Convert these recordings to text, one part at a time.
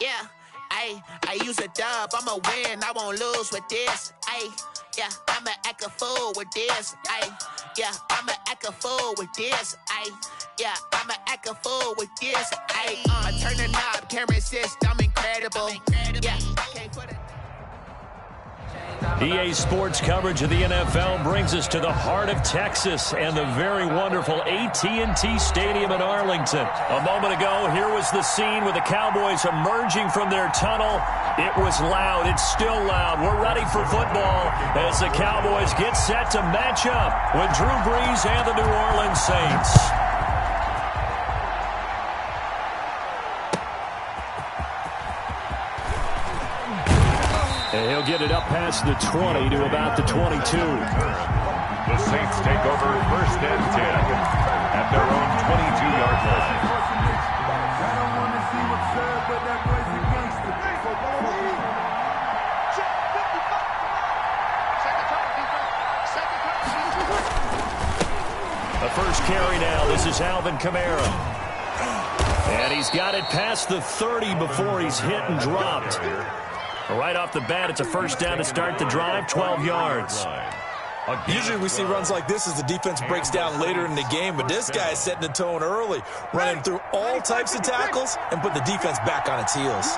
Yeah, I use a dub, I'ma win, I won't lose with this. Yeah, I'ma act a fool with this. Yeah, I'ma act a fool with this. Yeah, I'ma act a fool with this. Turn the knob, camera assist, I'm incredible. Yeah, can't put it. EA Sports coverage of the NFL brings us to the heart of Texas and the very wonderful AT&T Stadium in Arlington. A moment ago, here was the scene with the Cowboys emerging from their tunnel. It was loud. It's still loud. We're ready for football as the Cowboys get set to match up with Drew Brees and the New Orleans Saints. And he'll get it up past the 20 to about the 22. The Saints take over first and 10 at their own 22-yard line. The first carry now. This is Alvin Kamara. And he's got it past the 30 before he's hit and dropped. Right off the bat, it's a first down to start the drive, 12 yards. Usually we see runs like this as the defense breaks down later in the game, but this guy is setting the tone early, running through all types of tackles and put the defense back on its heels.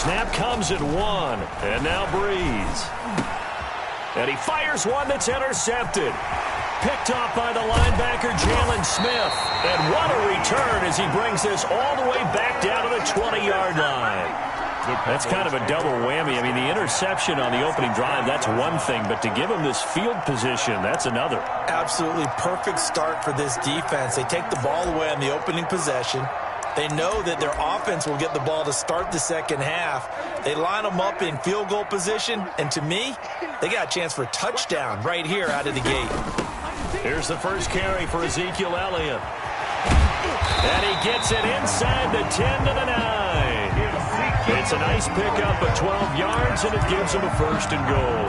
Snap comes at 1, and now Brees. And he fires one that's intercepted. Picked off by the linebacker, Jalen Smith. And what a return as he brings this all the way back down to the 20-yard line. That's kind of a double whammy. I mean, the interception on the opening drive, that's one thing, but to give him this field position, that's another. Absolutely perfect start for this defense. They take the ball away on the opening possession. They know that their offense will get the ball to start the second half. They line them up in field goal position, and to me, they got a chance for a touchdown right here out of the gate. Here's the first carry for Ezekiel Elliott. And he gets it inside the 10 to the 9. It's a nice pickup of 12 yards, and it gives him a first and goal.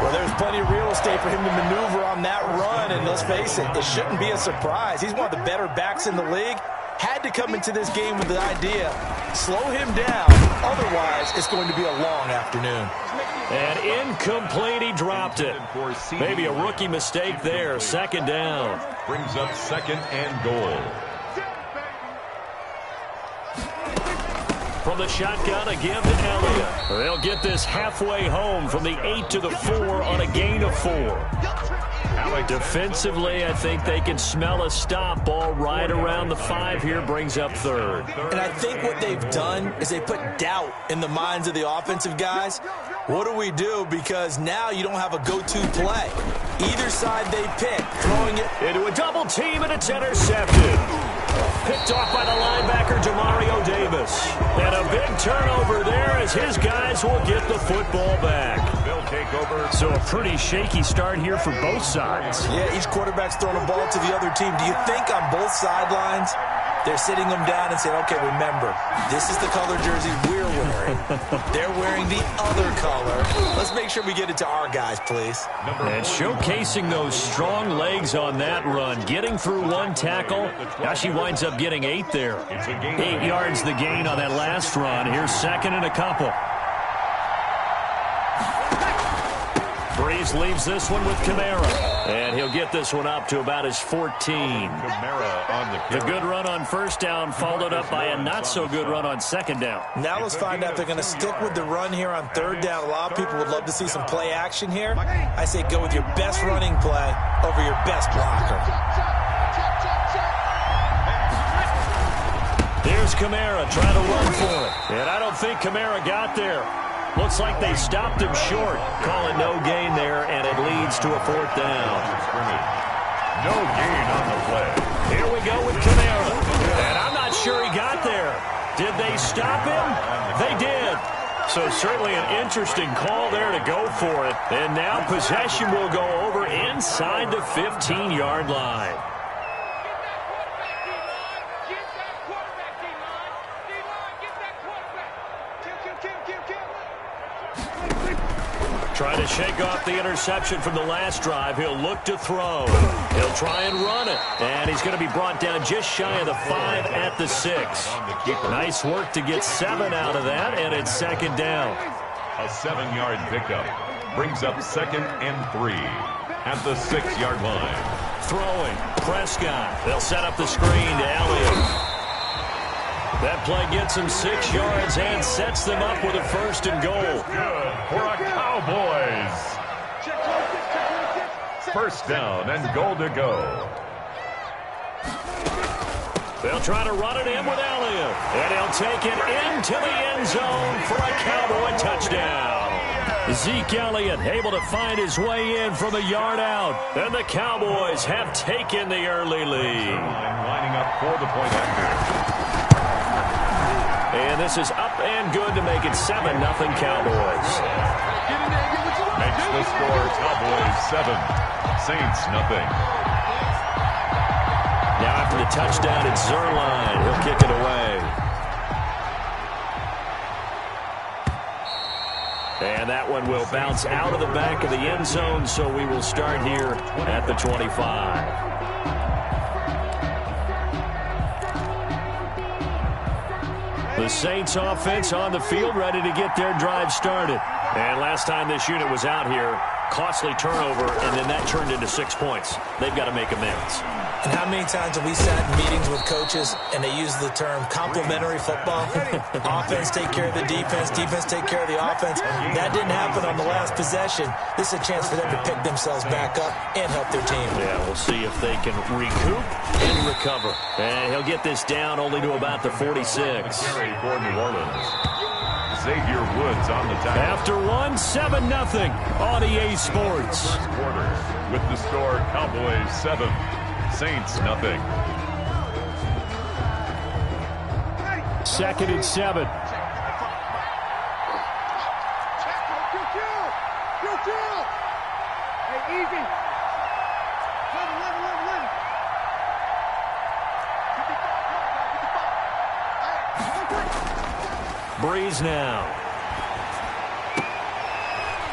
Well, there's plenty of real estate for him to maneuver on that run, and let's face it, it shouldn't be a surprise. He's one of the better backs in the league. Had to come into this game with the idea, slow him down, otherwise it's going to be a long afternoon. And incomplete, he dropped it. Maybe a rookie mistake there, second down. Brings up second and goal. From the shotgun, a give to Elliott. They'll get this halfway home from the 8 to the 4 on a gain of 4. Defensively, I think they can smell a stop. Ball right around the 5 here, brings up third. And I think what they've done is they put doubt in the minds of the offensive guys. What do we do? Because now you don't have a go-to play. Either side they pick, throwing it into a double team, and it's intercepted. Picked off by the linebacker, Demario Davis. And a big turnover there as his guys will get the football back. They'll take over. So a pretty shaky start here for both sides. Yeah, each quarterback's throwing a ball to the other team. Do you think on both sidelines they're sitting them down and saying, okay, remember, this is the color jersey we're wearing. They're wearing the other color. Let's make sure we get it to our guys, please. And showcasing those strong legs on that run. Getting through one tackle. Now she winds up getting 8 there. 8 yards the gain on that last run. Here's second and a couple. Brees leaves this one with Kamara. And he'll get this one up to about his 14. Kamara on the good run on first down followed up by a not-so-good run on second down. Now let's find out if they're going to stick with the run here on third down. A lot of people would love to see some play action here. I say go with your best running play over your best blocker. Here's Kamara trying to run for it. And I don't think Kamara got there. Looks like they stopped him short. Call it no gain there, and it leads to a fourth down. No gain on the play. Here we go with Kamara. And I'm not sure he got there. Did they stop him? They did. So certainly an interesting call there to go for it. And now possession will go over inside the 15-yard line. Trying to shake off the interception from the last drive. He'll look to throw. He'll try and run it. And he's going to be brought down just shy of the 5 at the 6. Nice work to get 7 out of that, and it's second down. A 7-yard pickup brings up 2nd and 3 at the 6-yard line. Throwing. Prescott. They'll set up the screen to Elliott. That play gets him 6 yards and sets them up with a 1st and goal. Good for a Cowboys. 1st down and goal to go. They'll try to run it in with Elliott. And he'll take it into the end zone for a Cowboy touchdown. Zeke Elliott able to find his way in from a yard out. And the Cowboys have taken the early lead. Lining up for the point after. And this is up and good to make it 7-0 Cowboys. Makes the score Cowboys 7, Saints nothing. Now after the touchdown, it's Zuerlein. He'll kick it away. And that one will bounce out of the back of the end zone, so we will start here at the 25. The Saints offense on the field, ready to get their drive started. And last time this unit was out here, costly turnover, and then that turned into 6 points. They've got to make amends. And how many times have we sat in meetings with coaches and they use the term complementary football? Offense take care of the defense, defense take care of the offense. That didn't happen on the last possession. This is a chance for them to pick themselves back up and help their team. Yeah, we'll see if they can recoup and recover. And he'll get this down only to about the 46. Carry for New Orleans. Xavier Woods on the tackle. After one, 7-0 on EA Sports. First quarter with the score Cowboys 7, Saints nothing. 2nd and 7. Hey, easy. Breeze now.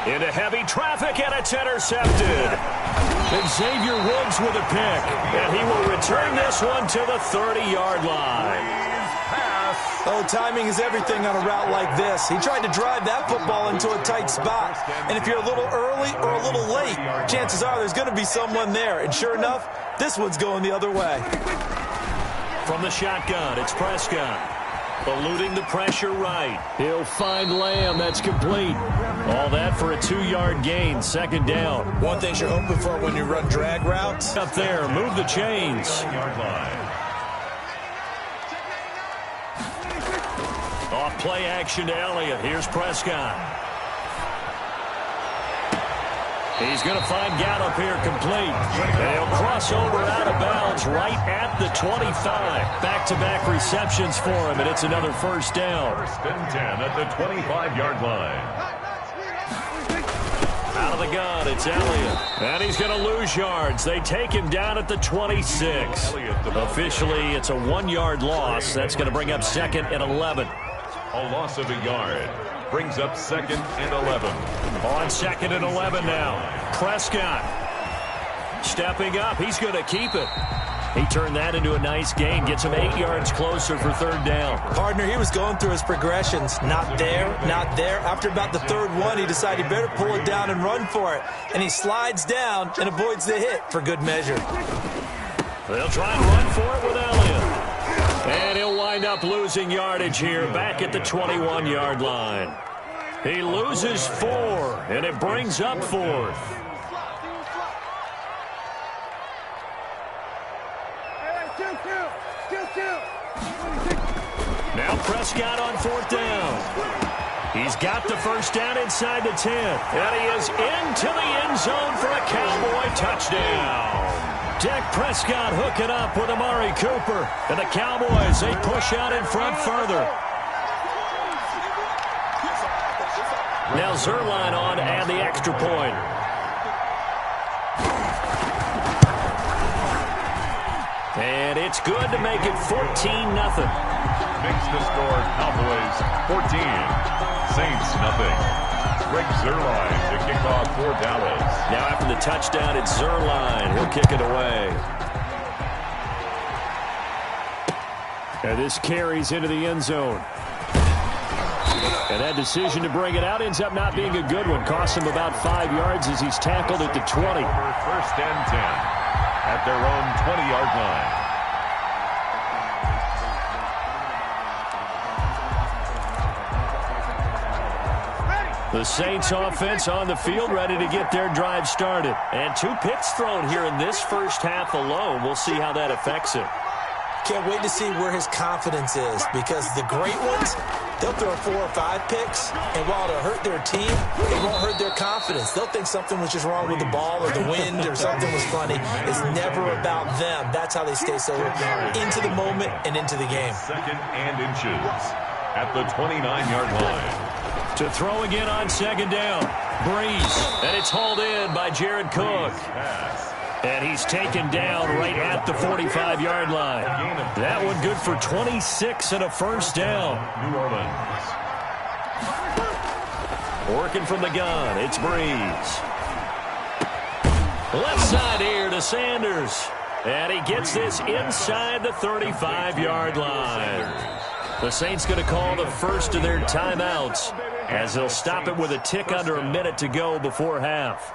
Into heavy traffic, and it's intercepted. And Xavier Woods with a pick. And he will return this one to the 30-yard line. Oh, timing is everything on a route like this. He tried to drive that football into a tight spot. And if you're a little early or a little late, chances are there's going to be someone there. And sure enough, this one's going the other way. From the shotgun, it's Prescott. Eluding the pressure right. He'll find Lamb. That's complete. All that for a 2-yard gain. 2nd down. One thing you're hoping for when you run drag routes. Up there. Move the chains. Yard line. Off play action to Elliott. Here's Prescott. He's going to find Gallup here complete. They'll cross over out of bounds right at the 25. Back-to-back receptions for him, and it's another 1st down. 1st and 10 at the 25-yard line. Out of the gun, it's Elliott. And he's going to lose yards. They take him down at the 26. Officially, it's a 1-yard loss. That's going to bring up 2nd and 11. A loss of a yard brings up 2nd and 11. On 2nd and 11 now. Prescott stepping up. He's going to keep it. He turned that into a nice gain. Gets him 8 yards closer for 3rd down. Partner, he was going through his progressions. Not there, not there. After about the 3rd one, he decided he better pull it down and run for it. And he slides down and avoids the hit for good measure. They'll try and run for it with Elliott. And he'll wind up losing yardage here back at the 21-yard line. He loses 4, and it brings up 4th. Now Prescott on 4th down. He's got the 1st down inside the 10. And he is into the end zone for a Cowboy touchdown. Dak Prescott hooking up with Amari Cooper. And the Cowboys, they push out in front further. Now Zuerlein on to add the extra point. And it's good to make it 14-0. Makes the score Cowboys 14, Saints nothing. Greg Zuerlein to kick off for Dallas. Now after the touchdown, it's Zuerlein. He'll kick it away. And this carries into the end zone. And that decision to bring it out ends up not being a good one. Costs him about 5 yards as he's tackled at the 20. First and 10 at their own 20-yard line. The Saints offense on the field, ready to get their drive started. And 2 picks thrown here in this first half alone. We'll see how that affects him. Can't wait to see where his confidence is, because the great ones, they'll throw 4 or 5 picks, and while it'll hurt their team, it won't hurt their confidence. They'll think something was just wrong with the ball or the wind or something was funny. It's never about them. That's how they stay so into the moment and into the game. Second and inches at the 29-yard line. To throw again on second down. Breeze. And it's hauled in by Jared Cook. And he's taken down right at the 45-yard line. That one good for 26 and a first down. New Orleans. Working from the gun, it's Breeze. Left side here to Sanders. And he gets this inside the 35-yard line. The Saints going to call the first of their timeouts as they'll stop it with a tick under a minute to go before half.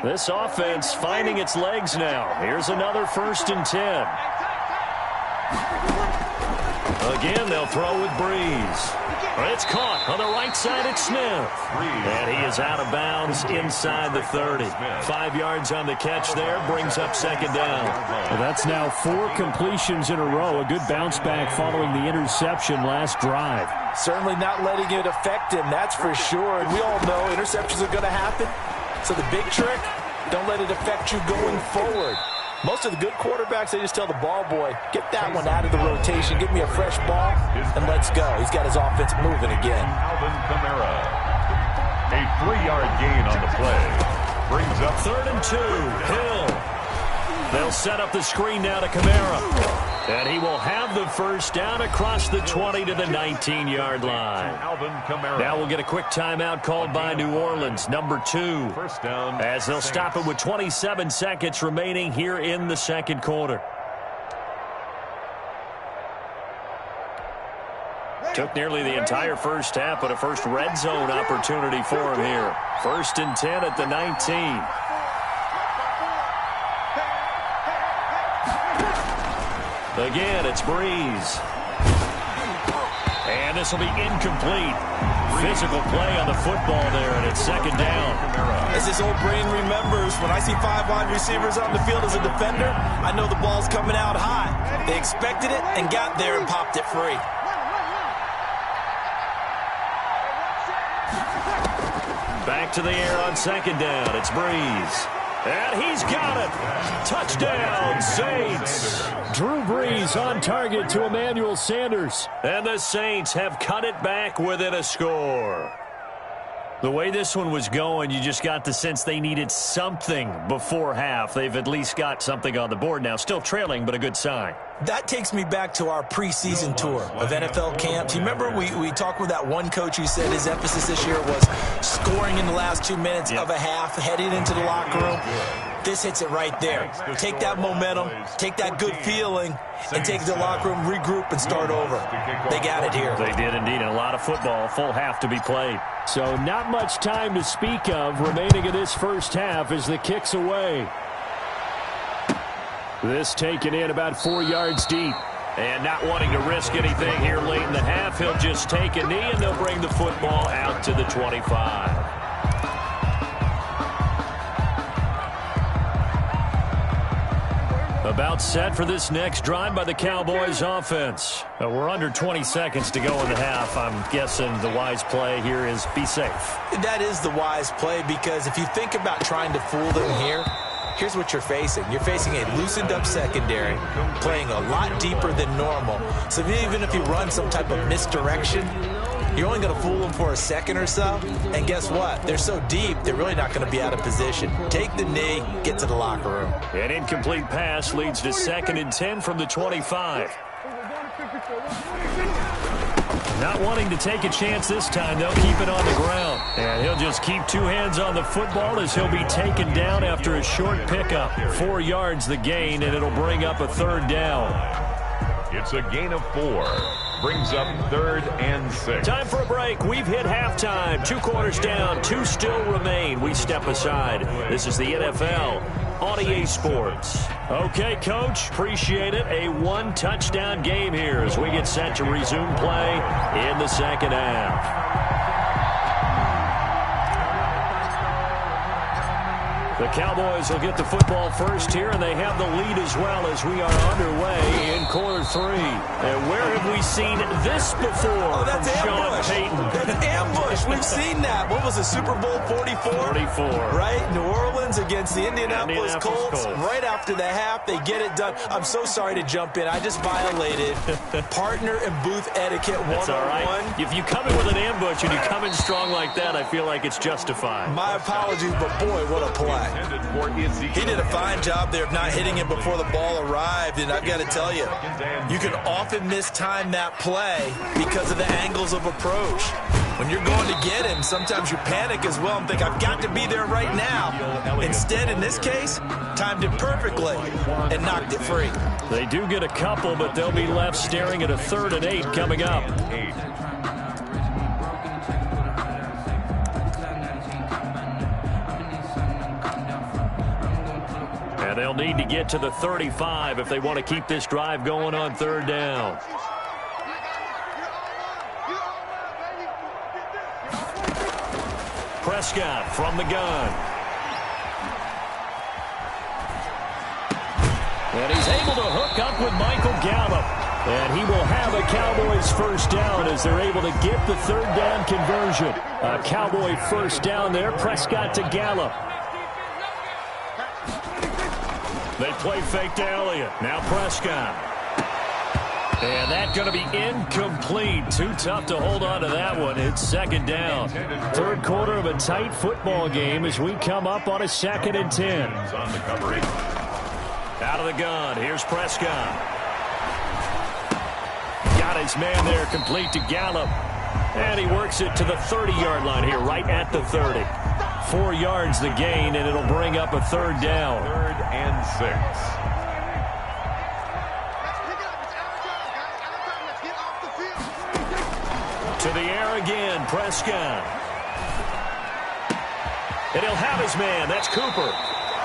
This offense finding its legs now. Here's another 1st and 10. Again, they'll throw with Breeze. It's caught on the right side at Smith. And he is out of bounds inside the 30. 5 yards on the catch there, brings up second down. Well, that's now 4 completions in a row. A good bounce back following the interception last drive. Certainly not letting it affect him, that's for sure. And we all know interceptions are going to happen. So the big trick, don't let it affect you going forward. Most of the good quarterbacks, they just tell the ball boy, get that one out of the rotation, give me a fresh ball, and let's go. He's got his offense moving again. Alvin Kamara. A 3-yard gain on the play. Brings up 3rd and 2. Hill. They'll set up the screen now to Kamara. And he will have the first down across the 20 to the 19-yard line. Alvin Kamara. Now we'll get a quick timeout called by New Orleans, number 2. First down. As they'll stop it with 27 seconds remaining here in the second quarter. Took nearly the entire first half, but a first red zone opportunity for him here. 1st and 10 at the 19. Again, it's Breeze. And this will be incomplete. Physical play on the football there, and it's second down. As this old brain remembers, when I see 5 wide receivers on the field as a defender, I know the ball's coming out high. They expected it and got there and popped it free. Back to the air on second down. It's Breeze. And he's got it. Touchdown, Saints. Drew Brees on target to Emmanuel Sanders. And the Saints have cut it back within a score. The way this one was going, you just got the sense they needed something before half. They've at least got something on the board now. Still trailing, but a good sign. That takes me back to our preseason tour of NFL camps. You remember we talked with that one coach who said his emphasis this year was scoring in the last 2 minutes of a half, heading into the locker room. This hits it right there. Take that momentum, take that good feeling, and take it to the locker room, regroup, and start over. They got it here. They did indeed, and a lot of football, full half to be played. So not much time to speak of remaining in this first half as the kick's away. This taken in about 4 yards deep. And not wanting to risk anything here late in the half, he'll just take a knee, and they'll bring the football out to the 25. About set for this next drive by the Cowboys offense. We're under 20 seconds to go in the half. I'm guessing the wise play here is be safe. That is the wise play, because if you think about trying to fool them here, here's what you're facing. You're facing a loosened-up secondary, playing a lot deeper than normal. So even if you run some type of misdirection, you're only going to fool them for a second or so. And guess what? They're so deep, they're really not going to be out of position. Take the knee, get to the locker room. An incomplete pass leads to 2nd and 10 from the 25. Not wanting to take a chance this time, they'll keep it on the ground. And he'll just keep 2 hands on the football as he'll be taken down after a short pickup. 4 yards the gain, and it'll bring up a 3rd down. It's a gain of 4. Brings up 3rd and 6. Time for a break. We've hit halftime. 2 quarters down. 2 still remain. We step aside. This is the NFL on EA Sports. Okay, Coach. Appreciate it. A 1-touchdown game here as we get set to resume play in the second half. The Cowboys will get the football first here, and they have the lead as well as we are underway in quarter 3. And where have we seen this before? Oh, that's ambush. Sean Payton. That's ambush. We've seen that. What was it, Super Bowl 44? 44. Right? New Orleans against the Indianapolis Colts. Right after the half, they get it done. I'm so sorry to jump in. I just violated partner and booth etiquette 101. That's all right. If you come in with an ambush and you come in strong like that, I feel like it's justified. My apologies, but boy, what a play. He did a fine job there of not hitting it before the ball arrived, and I've got to tell you, you can often mistime that play because of the angles of approach. When you're going to get him, sometimes you panic as well and think, I've got to be there right now. Instead, in this case, timed it perfectly and knocked it free. They do get a couple, but they'll be left staring at a 3rd and 8 coming up. And they'll need to get to the 35 if they want to keep this drive going on 3rd down. Prescott from the gun. And he's able to hook up with Michael Gallup. And he will have a Cowboys first down as they're able to get the 3rd down conversion. A Cowboy first down there. Prescott to Gallup. They play fake to Elliott. Now Prescott. And that's going to be incomplete. Too tough to hold on to that one. It's 2nd down. 3rd quarter of a tight football game as we come up on a 2nd and 10. Out of the gun. Here's Prescott. Got his man there, complete to Gallup. And he works it to the 30-yard line here, right at the 30. 4 yards the gain, and it'll bring up a 3rd down. 3rd and 6. To the air again, Prescott. And he'll have his man. That's Cooper.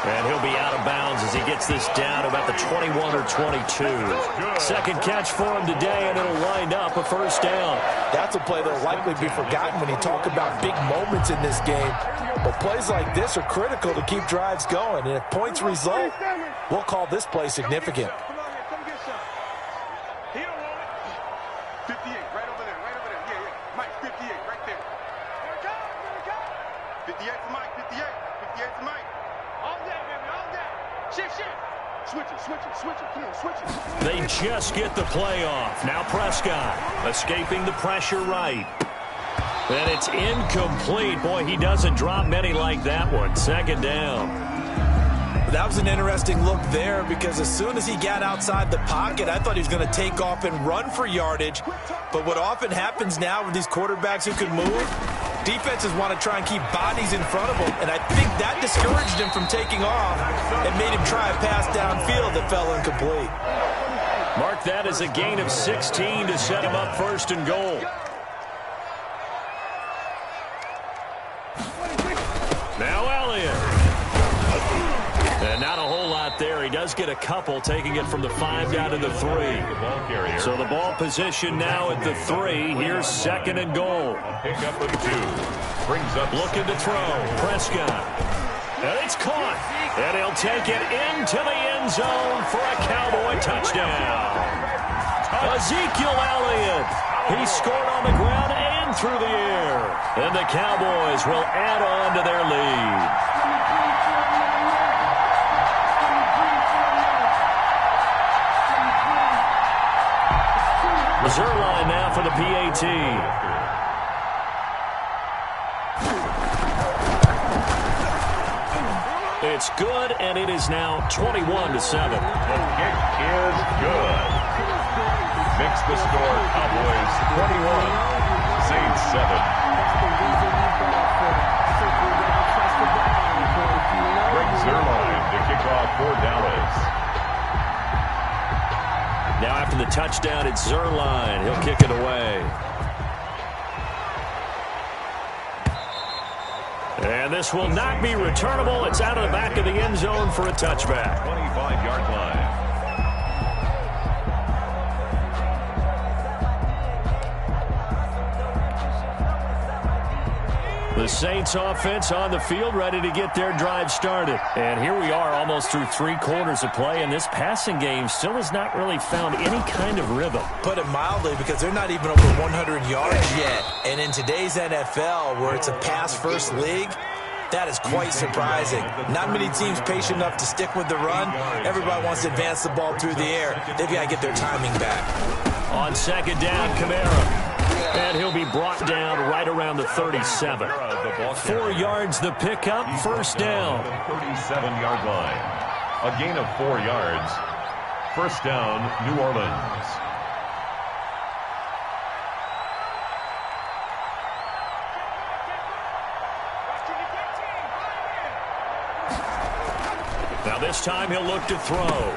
And he'll be out of bounds as he gets this down about the 21 or 22. 2nd catch for him today, and it'll wind up a first down. That's a play that'll likely be forgotten when you talk about big moments in this game. But plays like this are critical to keep drives going. And if points result, we'll call this play significant. 58, right over there. Yeah. Mike, 58, right there. 58 for Mike, 58. 58 for Mike. All day, baby, all day. Shift. Switch it. Come on, switch it. They just get the play off. Now Prescott escaping the pressure right. And it's incomplete. Boy, he doesn't drop many like that one. 2nd down. That was an interesting look there because as soon as he got outside the pocket, I thought he was going to take off and run for yardage. But what often happens now with these quarterbacks who can move, defenses want to try and keep bodies in front of them. And I think that discouraged him from taking off and made him try a pass downfield that fell incomplete. Mark that as a gain of 16 to set him up 1st and goal. Now Elliott. And not a whole lot there. He does get a couple, taking it from the 5 down to the 3. So the ball position now at the 3. Here's 2nd and goal. Pick up of 2. Brings up looking to throw. Prescott. And it's caught. And he'll take it into the end zone for a Cowboy touchdown. Ezekiel Elliott. He scored on the ground and through the air. And the Cowboys will add on to their lead. Zerline now for the PAT. It's good, and it is now 21-7. The kick is good. Makes the score Cowboys 21, Saints 7. Greg Zerline to kick off for Dallas. Now after the touchdown, it's Zerline. He'll kick it away. And this will not be returnable. It's out of the back of the end zone for a touchback. 25-yard line. The Saints offense on the field, ready to get their drive started. And here we are almost through 3 quarters of play, and this passing game still has not really found any kind of rhythm. Put it mildly, because they're not even over 100 yards yet. And in today's NFL, where it's a pass-first league, that is quite surprising. Not many teams patient enough to stick with the run. Everybody wants to advance the ball through the air. They've got to get their timing back. On second down, Kamara. And he'll be brought down right around the 37. 4 yards the pickup, first down. 37-yard line. A gain of 4 yards. First down, New Orleans. Now this time he'll look to throw.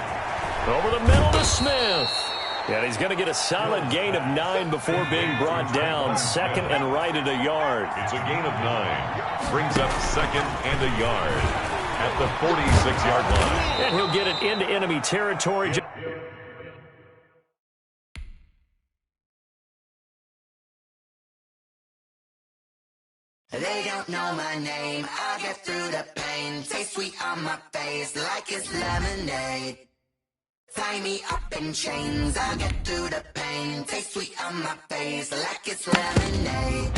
Over the middle to Smith. And he's going to get a solid gain of 9 before being brought down. Second and right at a yard. It's a gain of 9. Brings up second and a yard at the 46-yard line. And he'll get it into enemy territory. They don't know my name. I get through the pain. Taste sweet on my face like it's lemonade. Tie me up in chains, I get through the pain. Taste sweet on my face like it's lemonade.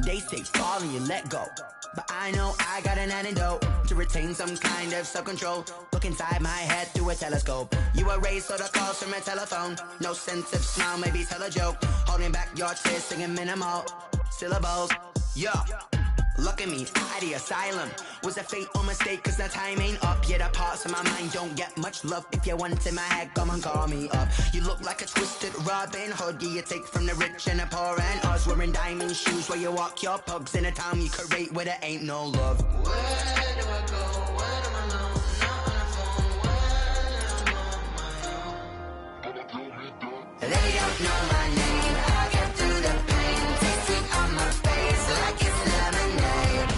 They say fall and you let go, but I know I got an antidote to retain some kind of self-control. Look inside my head through a telescope. You erase all the calls from a telephone. No sense of smile, maybe tell a joke. Holding back your tears, singing minimal syllables. Yeah. Look at me, out of the asylum. Was a fate or mistake, cause the time ain't up. Yeah, the parts of my mind don't get much love. If you want in my head, come and call me up. You look like a twisted Robin Hood. Yeah, you take from the rich and the poor and us. Wearing diamond shoes where you walk your pugs. In a town you create where there ain't no love. Where do I go? Where am I alone? Not on the phone when I'm on my own. They don't know my name. I get through the pain. Taste sweet on my face like it's lemonade.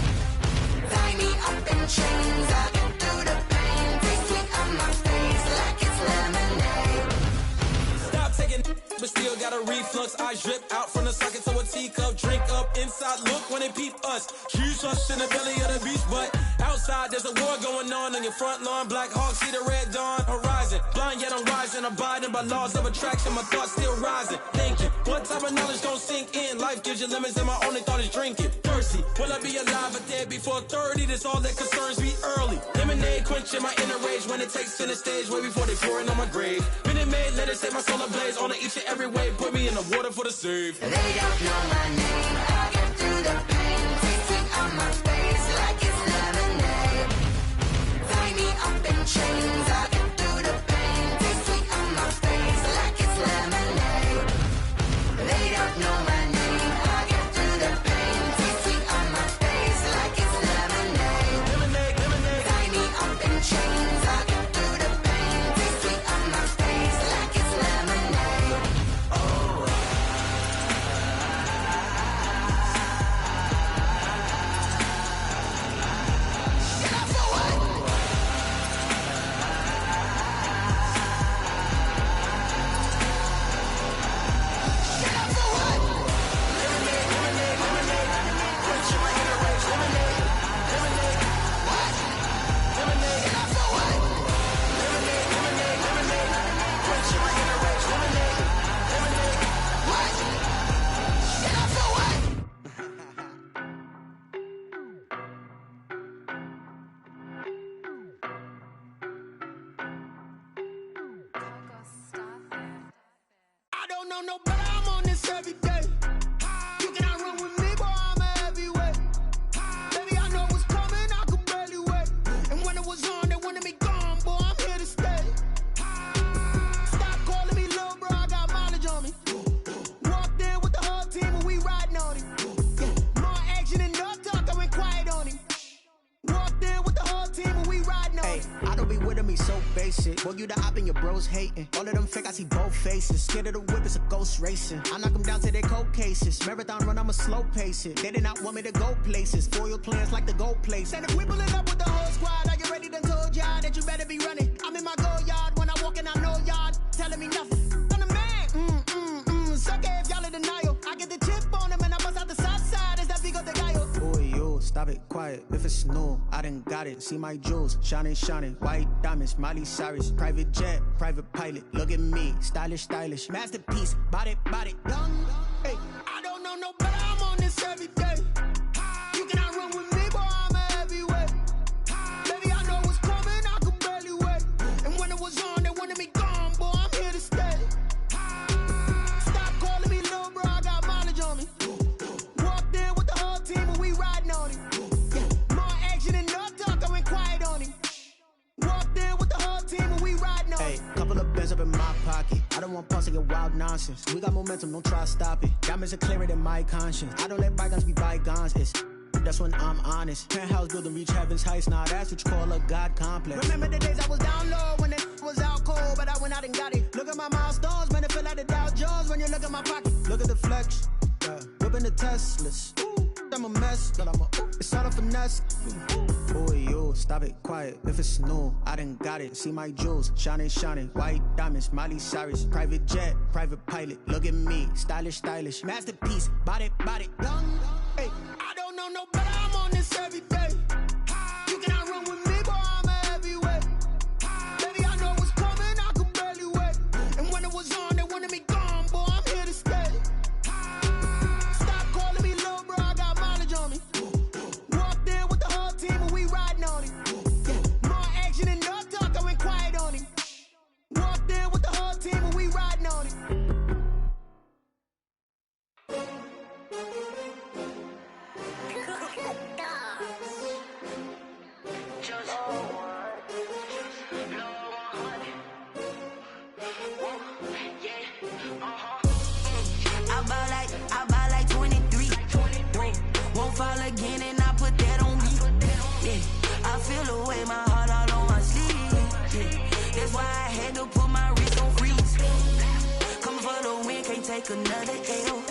Tie me up in chains. I get through the pain. Taste sweet on my face like it's lemonade. Stop taking but still got a reflux. I drip out from the socket to a teacup. Drink up inside, look when they peep us. Huge us in the belly of the beast, but outside there's a war going on your front lawn. Black Hawk, see the red dawn horizon. Blind yet I'm rising, abiding by laws of attraction. My thoughts still rising, thinking what type of knowledge don't sink in. Life gives you limits and my only thought is drinking. Thirsty, will I be alive or dead before 30? That's all that concerns me early. Lemonade quenching my inner rage when it takes to the stage way before they pour it on my grave. Minute Maid, let it set my soul ablaze on each and every way. Put me in the water for the save. They don't know my name. I get through the pain. Taste sweet on my face like it's lemonade. Tie me up in chains. I get through the pain. Taste sweet on my face like it's lemonade. They don't know my name. I get through the pain. Taste sweet on my face like it's lemonade. Lemonade, lemonade. Tie me up in chains. I get through the pain. Taste sweet on my face like it's lemonade. know no better, I'm on this every day. You cannot run with me, boy, I'm a heavyweight. Baby, I know what's coming, I could barely wait. And when it was on, they wanted me gone, boy, I'm here to stay. Stop calling me little bro, I got mileage on me. Walked in with the whole team and we riding on him. Yeah, more action and no talk, I went quiet on him. Walked in with the whole team and we riding on him. I don't be with him, he's so basic. Boy, you the op and your bros hating. All of them fake, I see both faces. Scared of the whip, it's a ghost racing. I knock them down to their cold cases. Marathon run, I'ma slow pace it. They did not want me to go places. Foil plans like the gold place. And if we pulling up with the whole squad, I get ready to told y'all that you better be running. I'm in my go yard, when I walk in, I know y'all telling me nothing. I'm the man, suck it if y'all in denial. I get the chip on him and I bust out the south side. Is that Vigo de Gallo? Boy, yo, stop it, quiet. If it's new, I done got it. See my jewels, shining, shining. White diamonds, Miley Cyrus. Private jet, private pilot. Look at me, stylish, stylish. Masterpiece, body, young. Hey, I don't know no better, I'm on this every day. You cannot run with me, boy, I'm a heavyweight. Baby, I know what's coming, I could barely wait. And when it was on, they wanted me gone, boy, I'm here to stay. Stop calling me little bro, I got mileage on me. Walked in with the whole team and we riding on him. Yeah, more action and no talk, I went quiet on him. Walked in with the whole team and we riding on him. Hey, couple of bands up in my pocket. I don't want pause to get wild nonsense. We got momentum, don't try to stop it. Diamonds are clearer than my conscience. I don't let bygones be bygones. That's when I'm honest. Penthouse building reach heaven's heights. Now that's what you call a God complex. Remember the days I was down low when it was out cold, but I went out and got it. Look at my milestones, man, it feel like the Dow Jones when you look at my pocket. Look at the flex, whipping the Teslas. I'm a mess, but it's all a finesse. Boy, yo, stop it, quiet. If it's new, I done got it. See my jewels, shining, shining. White diamonds, Miley Cyrus. Private jet, private pilot. Look at me, stylish, stylish. Masterpiece, body, young. Hey, I don't know no better, I'm on this every day. You cannot run with me, boy, I'm a heavyweight. Baby, I know what's coming, I could barely wait. And when it was on, they wanted me gone, boy, I'm here to stay. Stop calling me little bro, I got mileage on me. Walked in with the whole team and we riding on him. Yeah, more action and no talk, I went quiet on him. Walked in with the whole team and we riding on him. I buy like 23. Won't fall again and I put that on me. Yeah, I feel the way, my heart all on my sleeve. Yeah, that's why I had to put my wrist on freeze. Coming for the win, can't take another L.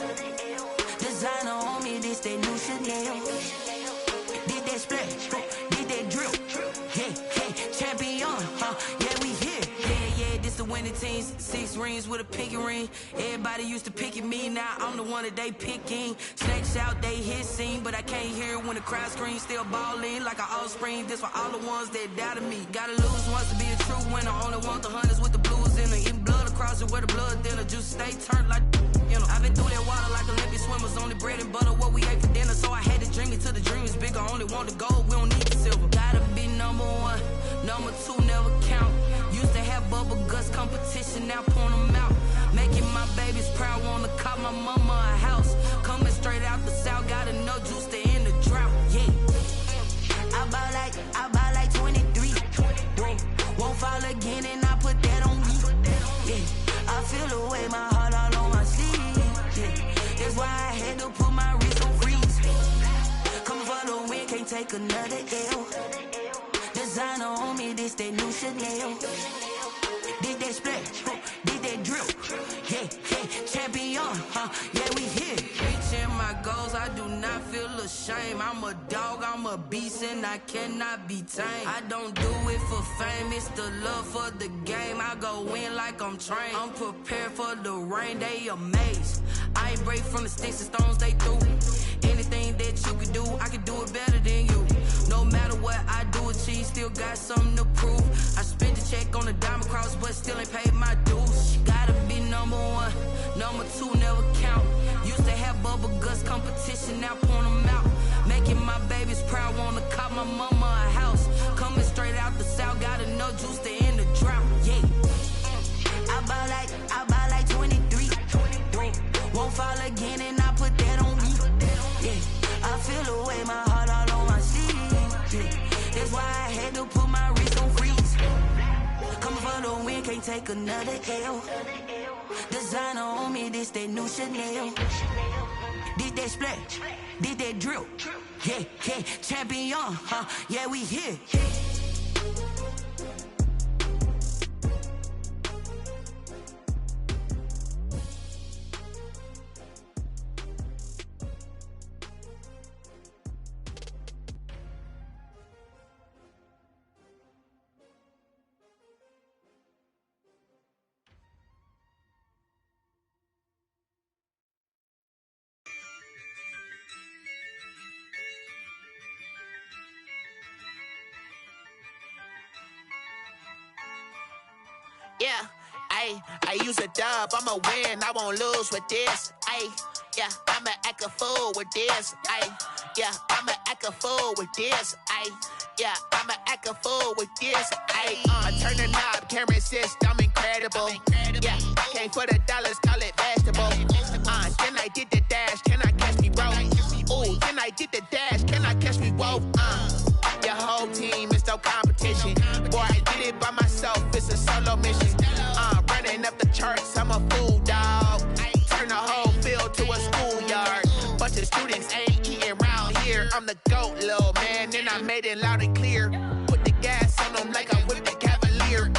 Designer on me, this that new Chanel. Did that splash, did that drill. Yeah, champion, yeah, we here. Yeah, this the winning teams. 6 rings with a pinky ring. Everybody used to pick at me, now I'm the one that they picking. Snakes out, they hit scene, but I can't hear when the crowd screams. Still balling like an offspring. This for all the ones that doubted me. Gotta lose once to be a true winner. Only want the hunters with the blues in it. Eating blood across it where the blood thinner. Just stay turned like, you know. I've been through that water like Olympic swimmers. Only bread and butter, what we ate for dinner. So I had to dream it till the dream is bigger. Only want the gold, we don't need the silver. Gotta be number 1, number 2 never count. Used to have bubble guts competition, now point them out. Making my babies proud, wanna call my mama a house. Coming straight out the south, got enough juice to end the drought. Yeah, I buy like 23. Won't fall again and I put that on me. Yeah, I feel the way, my heart all on my sleeve. Yeah, that's why I had to put my wrist on freeze. Coming for the win, can't take another L. Designer on me, this that new Chanel. Did that splash, did that drill. Yeah, champion, yeah, we here. Reaching my goals, I do not feel ashamed. I'm a dog, I'm a beast, and I cannot be tamed. I don't do it for fame, it's the love for the game. I go in like I'm trained. I'm prepared for the rain, they amazed. I ain't break from the sticks and stones they threw. Anything that you can do, I can do it better than you. No matter what I do, achieve, still got something to prove. I spent the check on the diamond cross, but still ain't paid my dues. Gotta be number 1, number 2 never count. Used to have bubble guts competition, now point them out. Making my babies proud, wanna call my mama a house. Coming straight out the south, got enough juice to end the drought. Yeah, I buy like 23. take another L. Designer on me, this that new Chanel. Did that splash, did that drill. Yeah, yeah, champion, huh? Yeah, we here. Yeah, I use a dub, I'ma win, I won't lose with this. Yeah, I'ma act a fool with this. Yeah, I'ma act a fool with this. Yeah, I'ma act a fool with this. I turn the knob, can't resist, I'm incredible. Yeah, came for the dollars, call it vegetable. Then I did the dash, can I catch me, bro? Ooh, then I did the dash, can I catch me, whoa? Your whole team is no competition. Boy, I did it by myself, it's a solo mission. Running up the charts, I'm a fool, dog. Turn the whole field to a schoolyard. Bunch of students ain't eating round here. I'm the GOAT, little man, and I made it loud and clear. Put the gas on them like I'm with the Cavalier.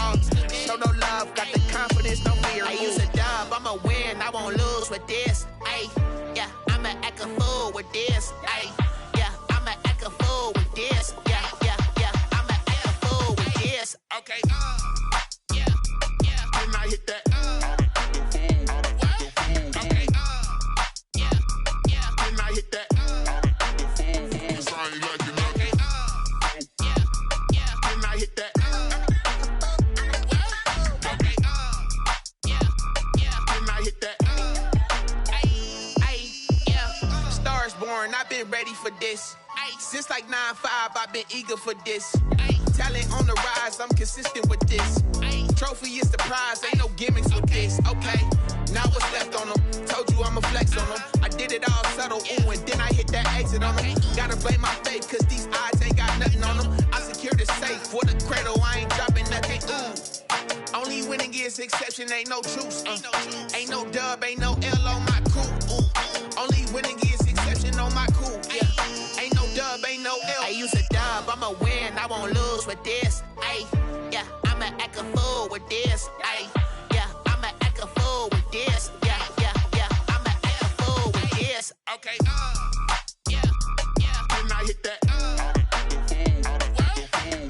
Show no love, got the confidence, no fear. I use a dub, I'ma win, I won't lose with this. Yeah, I'ma act a fool with this. Yeah, I'ma act a fool with this. Yeah, I'ma act a fool with this. Okay, yeah, then I hit that. Okay, yeah, then I hit that. Then I hit that. Okay, then I hit that. Yeah, stars born, I've been ready for this. Since like 9-5, I've been eager for this. Talent on the rise, I'm consistent with this. Trophy is the prize, ain't no gimmicks with this. Okay, now what's left on them? Told you I'ma flex on them. I did it all subtle, ooh, and then I hit that exit on them. Gotta blame my faith, cause these odds ain't got nothing on them. I secured the safe for the cradle, I ain't dropping nothing, ooh. Only winning is exception, ain't no truce. Ain't no dub, ain't no L on my crew. Only winning is exception on my crew. Yeah, ain't no dub, ain't no L. I use a dub, I'ma win, I won't lose with this. Yeah, I'ma act a fool with this. Yeah, I'ma act a fool with this. Yeah, I'ma act a fool with this. Okay, yeah, then I hit that.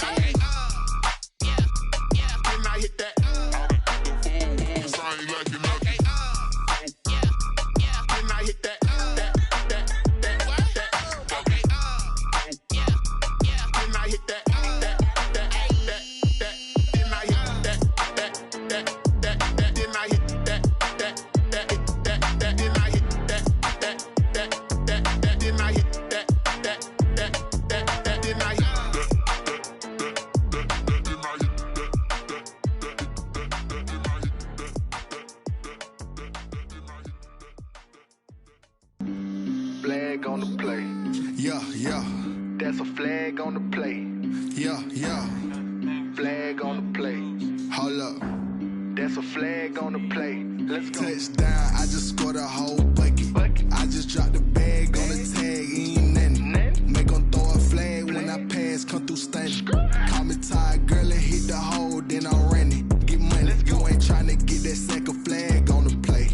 Okay, yeah, then I hit that. Okay, yeah, then I hit that. Okay, yeah, then I hit that. Flag on the play. Yeah. That's a flag on the play. Yeah. Flag on the play. Hold up. That's a flag on the play. Let's go. Touchdown, I just scored a whole bucket. I just dropped the bag on the tag, ain't nothing. Make them throw a flag when I pass, come through stunning. Call me tired, girl, and hit the hole, then I'm running. Get money, you ain't tryna get that second flag on the play.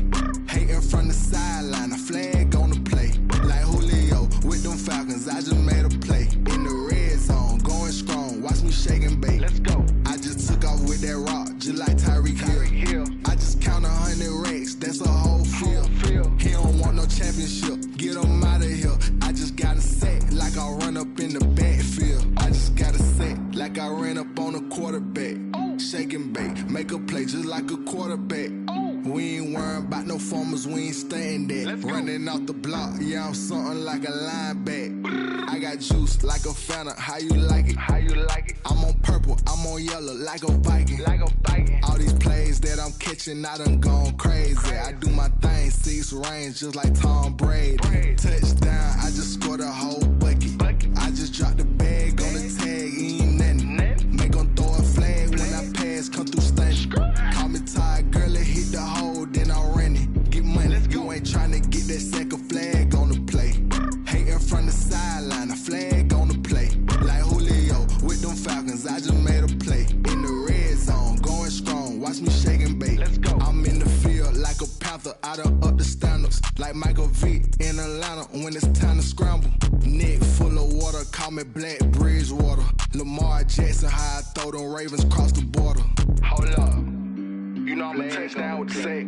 Hating from the sideline, a flag on the play. Like Julio with them Falcons, I just made a play. In the red zone, going strong, watch me shake and bake. Let's go. I just took off with that rock, just like Tyreek Hill. I just count 100 racks, that's a whole field. He don't want no championship, get him out of here. I just got a set, like I run up in the backfield. I just got a set, like I ran up on a quarterback. Shake and bake, make a play just like a quarterback. We ain't worrying about no formers, we ain't staying there. Running off the block, yeah, I'm something like a linebacker. I got juice like a Fanta, how you like it? I'm on purple, I'm on yellow, like a Viking. All these plays that I'm catching, I done gone crazy. I do my thing, 6 range, just like Tom Brady. Touchdown, I just scored a whole bucket. I just dropped the bag on the tag, ain't nothing. Make them throw a flag when I pass, come through stunning. Panther, I done up the standards. Like Michael Vick in Atlanta when it's time to scramble. Neck full of water, call me Black Bridgewater. Lamar Jackson, how I throw them Ravens across the border. Hold up. You know I'm a touchdown with the sack.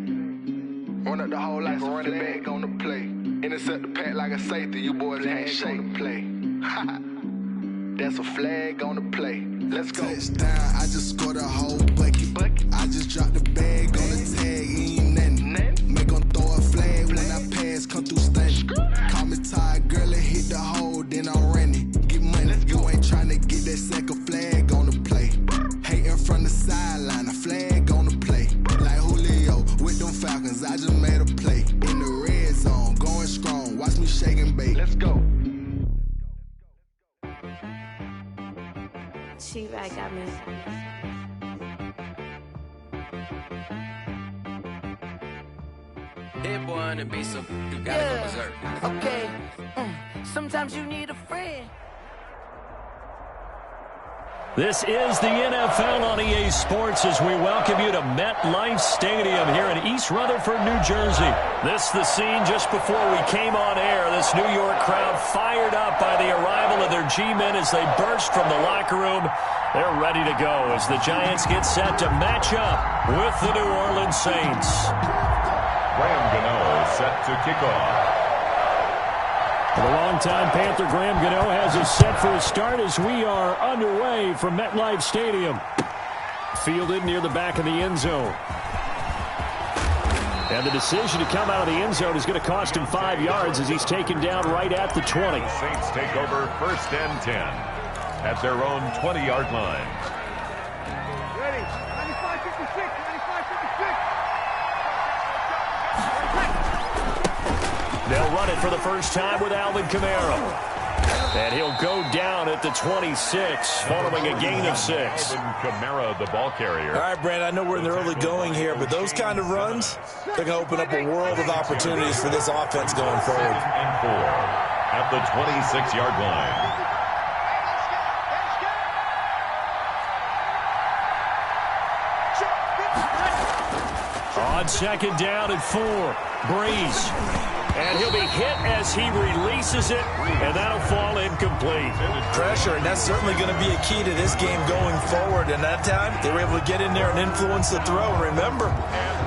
Run up the hole like a running back on the play. Intercept the pack like a safety, you boys ain't shake the play. That's a flag on the play. Let's go. Touchdown, I just scored a whole bucket. I just dropped the bag on the tag, ain't nothing. Make them throw a flag when I pass, come through stunning. Call me tired, girl, and hit the hole, then I'm running. Get money, you ain't trying to get that second flag on the play. Hating from the sideline, a flag on the play. Like Julio with them Falcons, I just made a play. In the red zone, going strong, watch me shake and bake. Let's go. She right got me. Hit boy on the beat, so you gotta go berserk. Okay. Sometimes you need a friend. This is the NFL on EA Sports as we welcome you to MetLife Stadium here in East Rutherford, New Jersey. This the scene just before we came on air. This New York crowd fired up by the arrival of their G-men as they burst from the locker room. They're ready to go as the Giants get set to match up with the New Orleans Saints. Graham Gano set to kick off. The longtime Panther Graham Gano has us set for a start as we are underway from MetLife Stadium. Fielded near the back of the end zone. And the decision to come out of the end zone is going to cost him 5 yards as he's taken down right at the 20. The Saints take over 1st and 10 at their own 20-yard line. Ready? 95-56, 95-56. They'll run it for the first time with Alvin Kamara. And he'll go down at the 26 following a gain of 6. Alvin Kamara, the ball carrier. All right, Brand, I know we're in the early going here, but those kind of runs, they're going to open up a world of opportunities for this offense going forward. 2nd and 4 at the 26-yard line. On 2nd down and 4, Breeze. And he'll be hit as he releases it, and that'll fall incomplete. Pressure, and that's certainly going to be a key to this game going forward. And that time, they were able to get in there and influence the throw. And remember,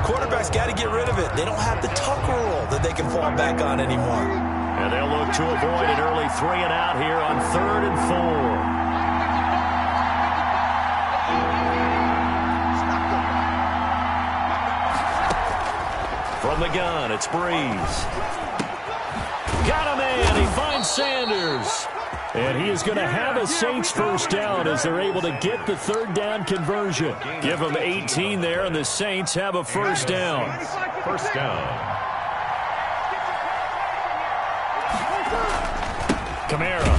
quarterbacks got to get rid of it. They don't have the tucker roll that they can fall back on anymore. And they'll look to avoid an early 3 and out here on 3rd and 4. From the gun, it's Breeze. Got him in. He finds Sanders. And he is going to have a Saints first down as they're able to get the 3rd down conversion. Give them 18 there, and the Saints have a first down. First down. Kamara.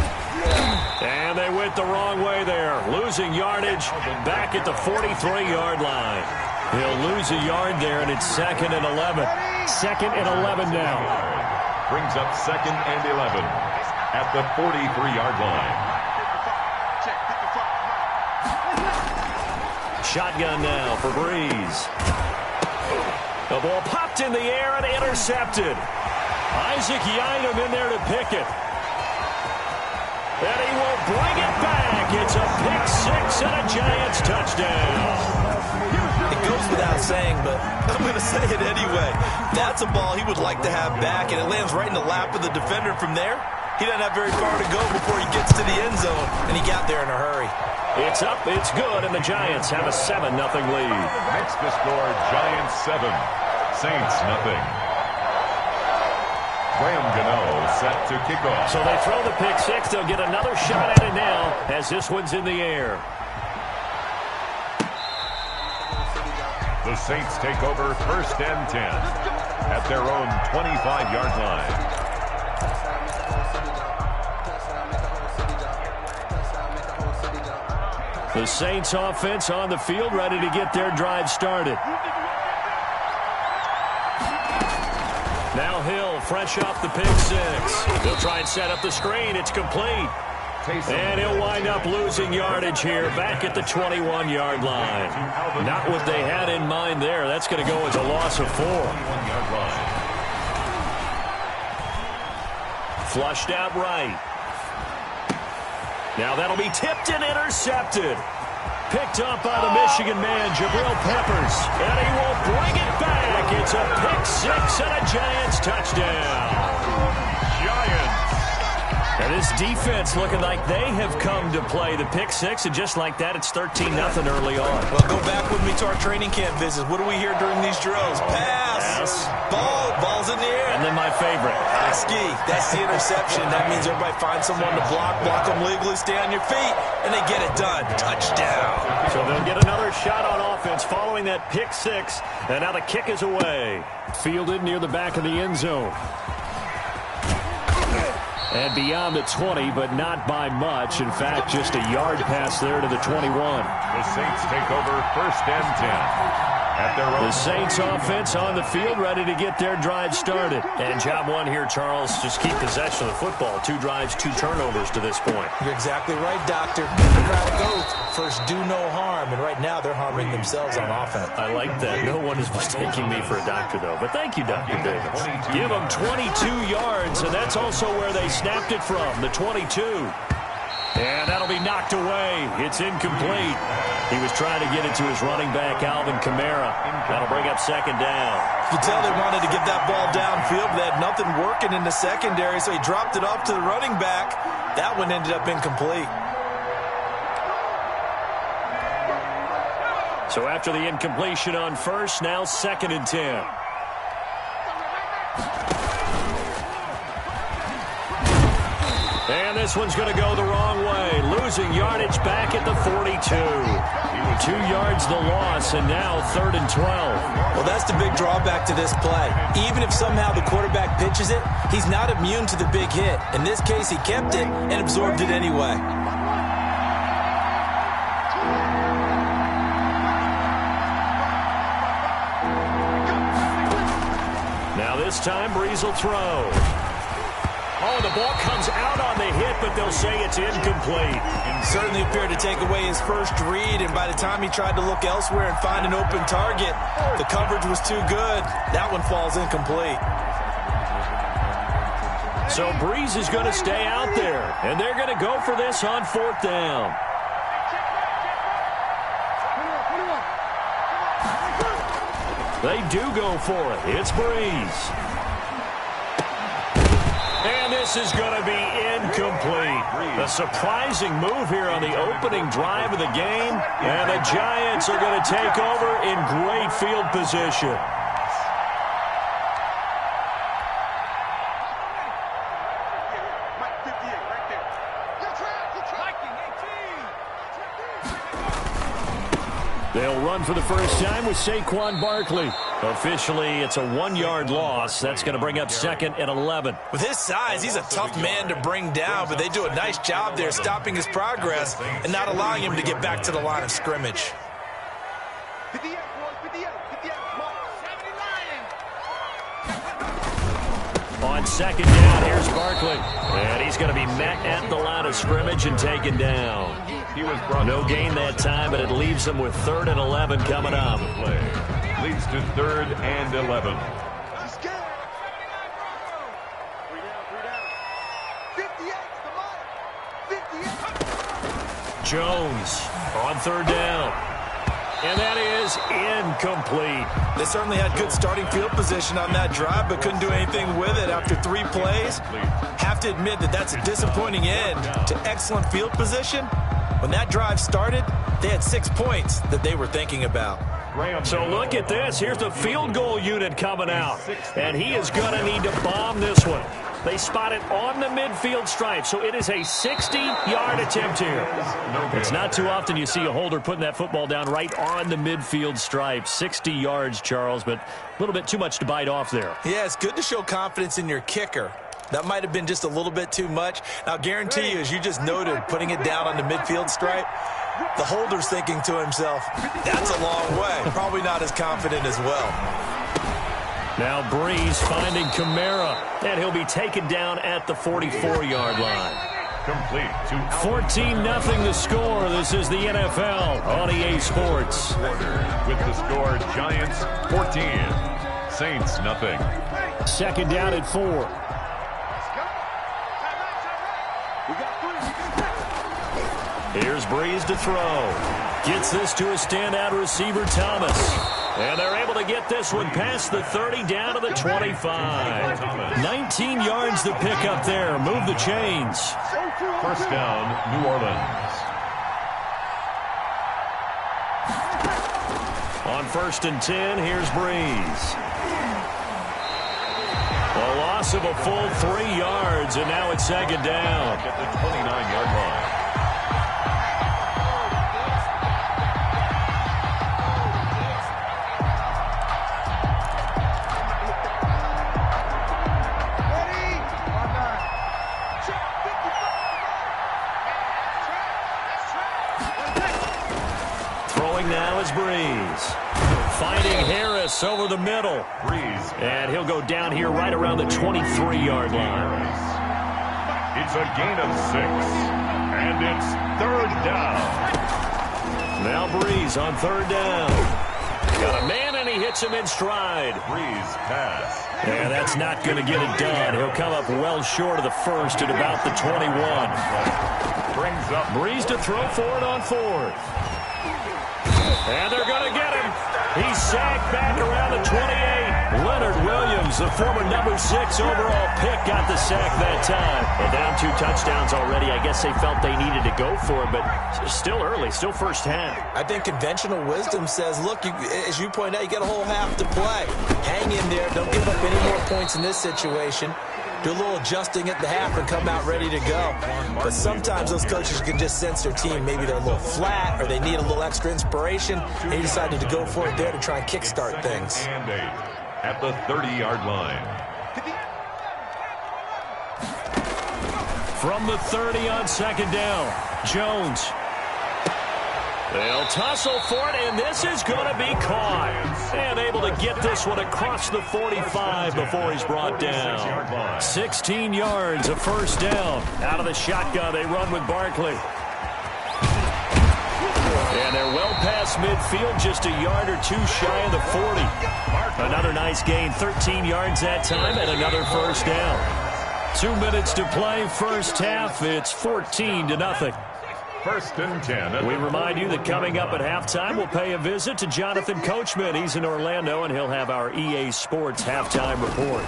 And they went the wrong way there. Losing yardage back at the 43-yard line. He'll lose a yard there, and it's 2nd and 11. 2nd and 11 now. Brings up 2nd and 11 at the 43-yard line. Shotgun now for Breeze. The ball popped in the air and intercepted. Isaac Yiadom in there to pick it. And he will bring it back. It's a pick 6 and a Giants touchdown. It goes without saying, but I'm going to say it anyway. That's a ball he would like to have back, and it lands right in the lap of the defender from there. He doesn't have very far to go before he gets to the end zone, and he got there in a hurry. It's up, it's good, and the Giants have a 7-0 lead. Next to score, Giants 7, Saints 0. Graham Gano set to kick off. So they throw the pick 6. They'll get another shot at it now as this one's in the air. The Saints take over 1st and 10 at their own 25-yard line. The Saints offense on the field, ready to get their drive started. Now Hill, fresh off the pick 6. They'll try and set up the screen. It's complete. And he'll wind up losing yardage here back at the 21-yard line. Not what they had in mind there. That's going to go as a loss of 4. Flushed out right. Now that'll be tipped and intercepted. Picked up by the Michigan man, Jabril Peppers. And he will bring it back. It's a pick-6 and a Giants touchdown. Giants. And this defense looking like they have come to play the pick-6, and just like that, it's 13-0 early on. Well, go back with me to our training camp visits. What do we hear during these drills? Pass. Ball's in the air. And then my favorite. Ski. That's the interception. That means everybody finds someone to block them legally, stay on your feet, and they get it done. Touchdown. So they'll get another shot on offense following that pick-6, and now the kick is away. Fielded near the back of the end zone. And beyond the 20, but not by much. In fact, just a yard pass there to the 21. The Saints take over 1st and 10. The Saints offense on the field, ready to get their drive started. And job one here, Charles, just keep possession of the football. 2 drives, 2 turnovers to this point. You're exactly right, Doctor. The crowd goes, first do no harm, and right now they're harming themselves on offense. I like that. No one is mistaking me for a doctor, though. But thank you, Dr. Davis. Give them 22 yards, and that's also where they snapped it from, the 22. And that'll be knocked away. It's incomplete. He was trying to get it to his running back, Alvin Kamara. That'll bring up 2nd down. You can tell they wanted to get that ball downfield, but they had nothing working in the secondary, so he dropped it off to the running back. That one ended up incomplete. So after the incompletion on first, now 2nd and 10. And this one's going to go the wrong way. Losing yardage back at the 42. 2 yards the loss, and now 3rd and 12. Well, that's the big drawback to this play. Even if somehow the quarterback pitches it, he's not immune to the big hit. In this case, he kept it and absorbed it anyway. Now this time, Breeze will throw. Oh, the ball comes out on the hit, but they'll say it's incomplete. Certainly appeared to take away his first read, and by the time he tried to look elsewhere and find an open target, the coverage was too good. That one falls incomplete. So Breeze is going to stay out there, and they're going to go for this on 4th down. They do go for it. It's Breeze. And this is going to be incomplete. A surprising move here on the opening drive of the game. And the Giants are going to take over in great field position. They'll run for the first time with Saquon Barkley. Officially, it's a 1-yard loss. That's going to bring up 2nd and 11. With his size, he's a tough man to bring down, but they do a nice job there stopping his progress and not allowing him to get back to the line of scrimmage. On 2nd down, here's Barkley. And he's going to be met at the line of scrimmage and taken down. No gain that time, but it leaves them with 3rd and 11 coming up. Leads to 3rd and 11. Jones on 3rd down. And that is incomplete. They certainly had good starting field position on that drive, but couldn't do anything with it after 3 plays. Have to admit that that's a disappointing end to excellent field position. When that drive started, they had 6 points that they were thinking about. So look at this. Here's the field goal unit coming out. And he is going to need to bomb this one. They spot it on the midfield stripe, so it is a 60-yard attempt here. It's not too often you see a holder putting that football down right on the midfield stripe. 60 yards, Charles, but a little bit too much to bite off there. Yeah, it's good to show confidence in your kicker. That might have been just a little bit too much. I'll guarantee you, as you just noted, putting it down on the midfield stripe, the holder's thinking to himself, that's a long way. Probably not as confident as well. Now Breeze finding Kamara, and he'll be taken down at the 44-yard line. Complete to 14-0 the score. This is the NFL on EA Sports. With the score, Giants 14, Saints nothing. Second down at 4. Here's Breeze to throw. Gets this to a standout receiver, Thomas. And they're able to get this one past the 30 down to the 25. 19 yards to pick up there. Move the chains. First down, New Orleans. On 1st and 10, here's Breeze. A loss of a full 3 yards, and now it's second down. At the 29-yard line. Now is Breeze. Finding Harris over the middle. Breeze. And he'll go down here right around the 23-yard line. It's a gain of 6. And it's third down. Now Breeze on third down. Got a man and he hits him in stride. Breeze pass. And that's not going to get it done. He'll come up well short of the first at about the 21. Brings up Breeze to throw for it on 4th. And they're going to get him. He's sacked back around the 28. Leonard Williams, the former number 6 overall pick, got the sack that time. And down 2 touchdowns already. I guess they felt they needed to go for it, but still early, still first half. I think conventional wisdom says, look, as you point out, you got a whole half to play. Hang in there. Don't give up any more points in this situation. Do a little adjusting at the half and come out ready to go. But sometimes those coaches can just sense their team. Maybe they're a little flat or they need a little extra inspiration. And he decided to go for it there to try and kickstart things. And 8 at the 30-yard line. From the 30 on second down, Jones. They'll tussle for it, and this is going to be caught. And able to get this one across the 45 before he's brought down. 16 yards, a first down. Out of the shotgun, they run with Barkley. And they're well past midfield, just a yard or 2 shy of the 40. Another nice gain, 13 yards that time, and another first down. 2 minutes to play, first half. It's 14-0. First and 10. We remind you that coming up at halftime, we'll pay a visit to Jonathan Coachman. He's in Orlando, and he'll have our EA Sports halftime report.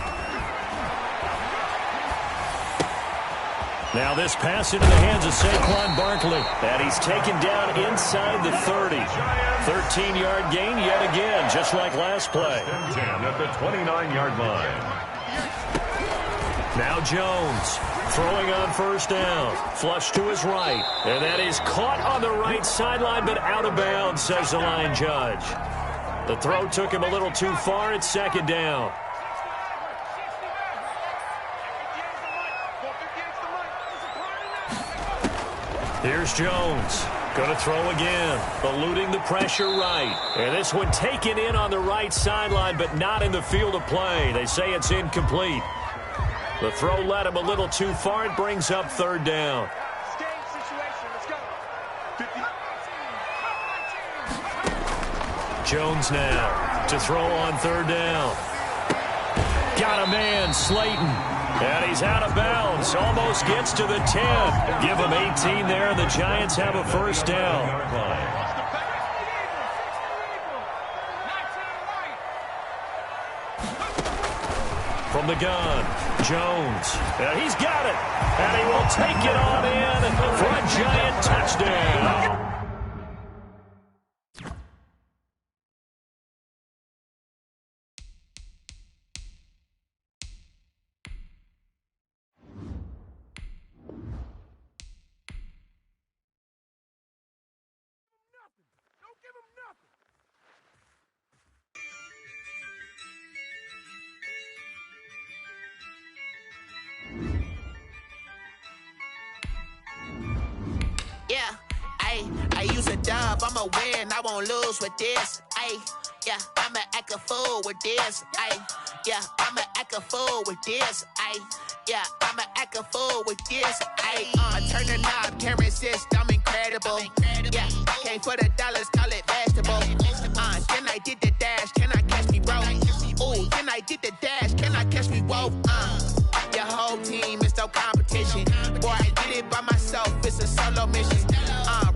Now this pass into the hands of Saquon Barkley. And he's taken down inside the 30. 13-yard gain yet again, just like last play. First and 10 at the 29-yard line. Now Jones. Throwing on first down. Flush to his right. And that is caught on the right sideline, but out of bounds, says the line judge. The throw took him a little too far. It's second down. Here's Jones. Going to throw again. Eluding the pressure right. And this one taken in on the right sideline, but not in the field of play. They say it's incomplete. The throw led him a little too far. It brings up third down. Jones now to throw on third down. Got a man, Slayton. And he's out of bounds. Almost gets to the 10. Give him 18 there. The Giants have a first down. From the gun, Jones. And he's got it. And he will take it on in for a Giant touchdown. I use a dub, I'ma win, I won't lose with this. Yeah, I'ma act a fool with this. Yeah, I'ma act a fool with this. Yeah, I'ma act a fool with this. I turn the knob, camera assist, I'm incredible. Yeah, came for the dollars, call it vegetable. Then I did the dash, can I catch me, bro? Ooh, then I did the dash, can I catch me, whoa? Your whole team is no competition. Boy, I did it by myself, it's a solo mission.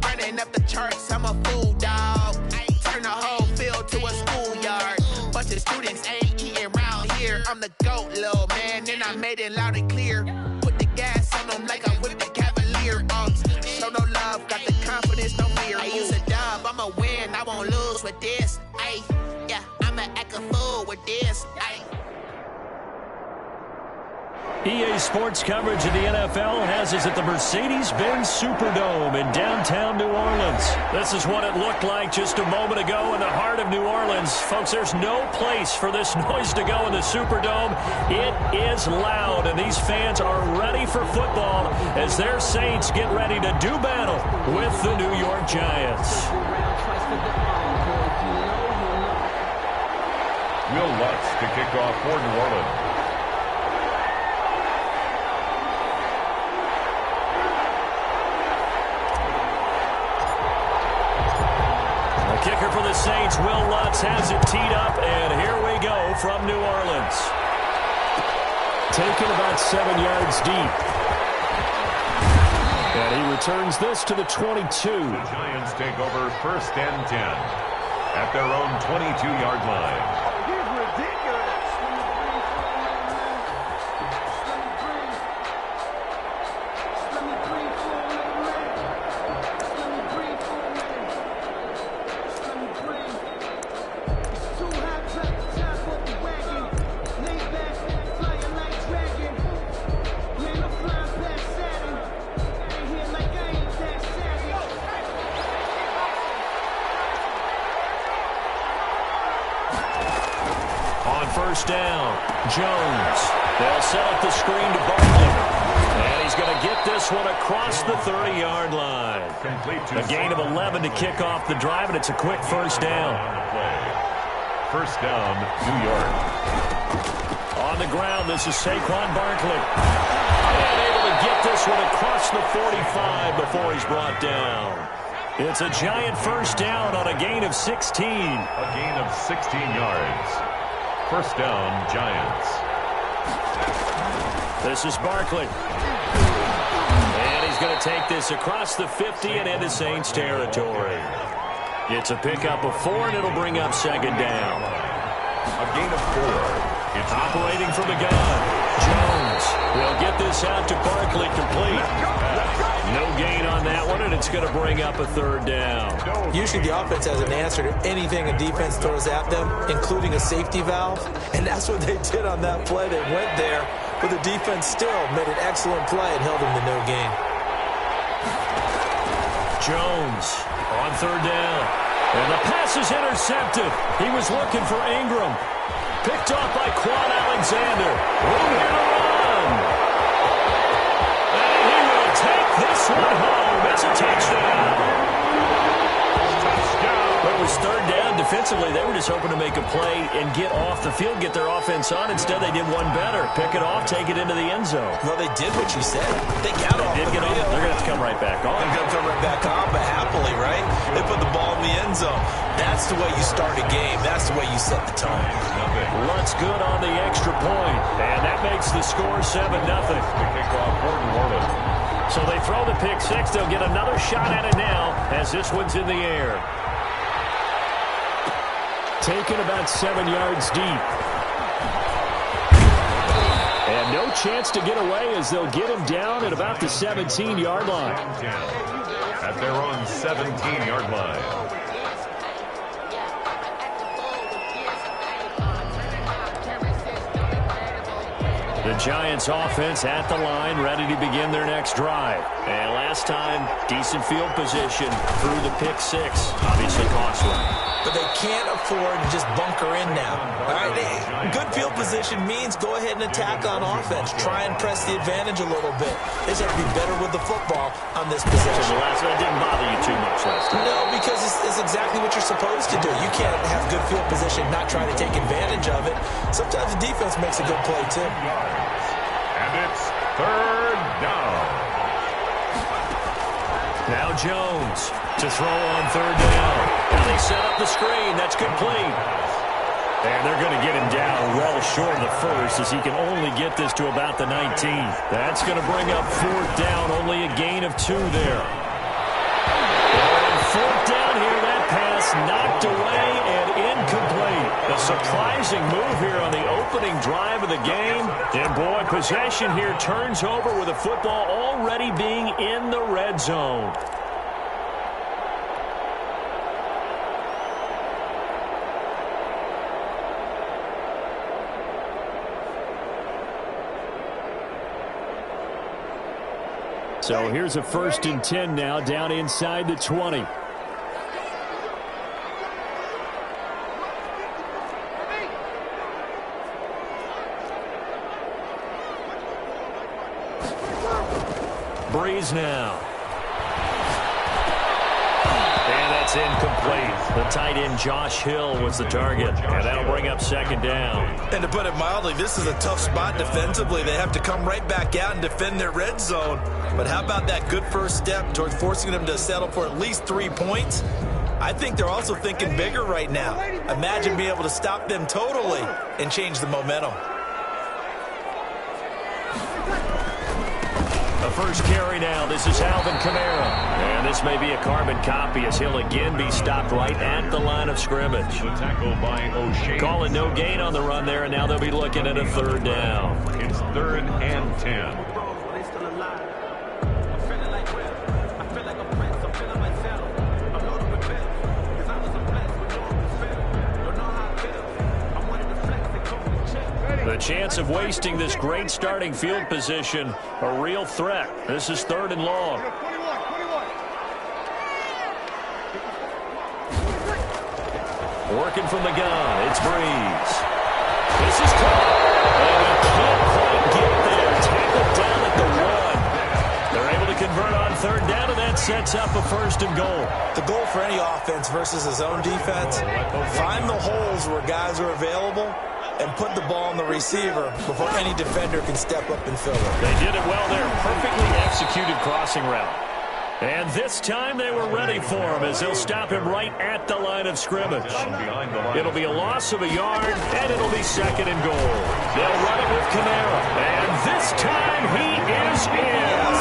Running up the charts, I'm a fool, dog. Turn the whole field to a schoolyard. Bunch of students ain't eating round here. I'm the GOAT, little man, and I made it loud and clear. Put the gas on them like I whipped the Cavalier. Show no love, got the confidence, no fear. I use a dub, I'ma win, I won't lose with this. Yeah, I'ma act a fool with this. EA Sports coverage of the NFL has us at the Mercedes-Benz Superdome in downtown New Orleans. This is what it looked like just a moment ago in the heart of New Orleans. Folks, there's no place for this noise to go in the Superdome. It is loud, and these fans are ready for football as their Saints get ready to do battle with the New York Giants. Will Lutz to kick off for New Orleans. Kicker for the Saints, Will Lutz has it teed up, and here we go from New Orleans. Taken about 7 yards deep. And he returns this to the 22. The Giants take over 1st and 10 at their own 22-yard line. First down, Jones. They'll set up the screen to Barkley. And he's going to get this one across the 30-yard line. A gain of 11 to kick off the drive, and it's a quick first down. First down, New York. On the ground, this is Saquon Barkley. And able to get this one across the 45 before he's brought down. It's a Giant first down on a gain of 16. A gain of 16 yards. First down, Giants. This is Barkley. And he's going to take this across the 50 and into Saints territory. It's a pickup of 4, and it'll bring up second down. A gain of 4. It's operating from the gun. Jones will get this out to Barkley complete. No gain on that one, and it's going to bring up a third down. Usually the offense has an answer to anything a defense throws at them, including a safety valve, and that's what they did on that play. They went there, but the defense still made an excellent play and held them to no gain. Jones on third down, and the pass is intercepted. He was looking for Ingram. Picked off by Quan Alexander. Room here to run. And he will take this one home. It's a touchdown. But it was third down. Defensively, they were just hoping to make a play and get off the field, get their offense on. Instead, they did one better. Pick it off, take it into the end zone. Well, they did what you said. They got off the field. They're going to have to come right back on. They're going to come right back on, but happily, right? They put the ball in the end zone. That's the way you start a game. That's the way you set the tone. Lutz good on the extra point, and that makes the score 7-0. The kickoff for New Orleans. So they throw the pick six. They'll get another shot at it now as this one's in the air. Taken about 7 yards deep. And no chance to get away as they'll get him down at about the 17-yard line. At their own 17-yard line. The Giants offense at the line, ready to begin their next drive. And last time, decent field position through the pick six. Obviously costly. But they can't afford to just bunker in now. All right, good field position means go ahead and attack on offense. Try and press the advantage a little bit. They just have to be better with the football on this possession. The last one didn't bother you too much last time. No, because it's exactly what you're supposed to do. You can't have good field position, not try to take advantage of it. Sometimes the defense makes a good play, too. And it's third down. Now Jones to throw on third down. Now they set up the screen. That's complete. And they're going to get him down well short of the first as he can only get this to about the 19. That's going to bring up fourth down. Only a gain of 2 there. And fourth down here. That pass knocked away and incomplete. A surprising move here on the opening drive of the game. And boy, possession here turns over with the football already being in the red zone. So here's a 1st and 10 now down inside the 20. Breeze now. And that's incomplete. The tight end Josh Hill was the target. And that'll bring up 2nd down. And to put it mildly, this is a tough spot defensively. They have to come right back out and defend their red zone. But how about that good first step towards forcing them to settle for at least 3 points? I think they're also thinking bigger right now. Imagine being able to stop them totally and change the momentum. The first carry now. This is Alvin Kamara. And this may be a carbon copy as he'll again be stopped right at the line of scrimmage. The tackle by O'Shea. Calling no gain on the run there, and now they'll be looking at a 3rd down. It's 3rd and 10. The chance of wasting this great starting field position, a real threat. This is 3rd and long. Working from the gun, it's Breeze. This is caught. And he can't quite get there. Tackled down at the 1. They're able to convert on 3rd down, and that sets up a 1st and goal. The goal for any offense versus his own defense, find the holes where guys are available and put the ball on the receiver before any defender can step up and fill it. They did it well there. Perfectly executed crossing route. And this time they were ready for him as they'll stop him right at the line of scrimmage. It'll be a loss of a yard, and it'll be 2nd and goal. They'll run it with Kamara. And this time he is in.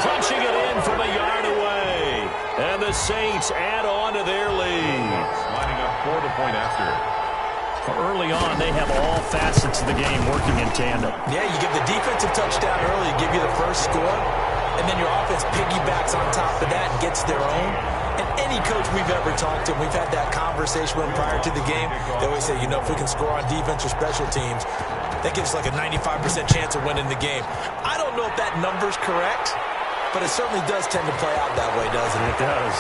Punching it in from a yard away. And the Saints add on to their lead. Lining up for the point after. Early on, they have all facets of the game working in tandem. Yeah, you give the defensive touchdown early, give you the first score, and then your offense piggybacks on top of that and gets their own. And any coach we've ever talked to, we've had that conversation with them prior to the game, they always say, you know, if we can score on defense or special teams, that gives like a 95% chance of winning the game. I don't know if that number's correct, but it certainly does tend to play out that way, doesn't it? It does.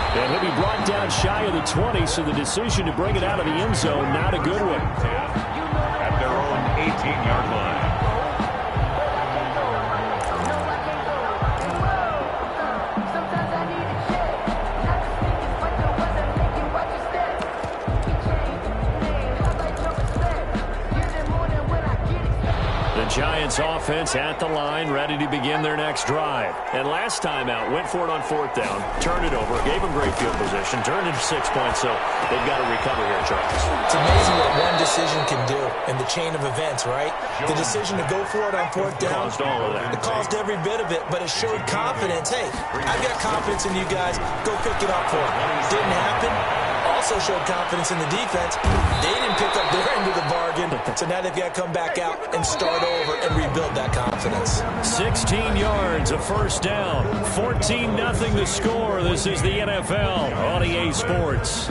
And he'll be brought down shy of the 20, so the decision to bring it out of the end zone, not a good one. At their own 18-yard line. Giants offense at the line, ready to begin their next drive. And last time out, went for it on 4th down, turned it over, gave them great field position, turned it to 6 points, so they've got to recover here, Charles. It's amazing what one decision can do in the chain of events, right? The decision to go for it on 4th down, caused all of that. It caused every bit of it, but it showed confidence. Hey, I've got confidence in you guys. Go pick it up for it. Didn't happen. Also showed confidence in the defense. They didn't pick up their end of the bargain, so now they've got to come back out and start over and rebuild that confidence. 16 yards, a 1st down. 14-0 the score. This is the NFL on EA Sports.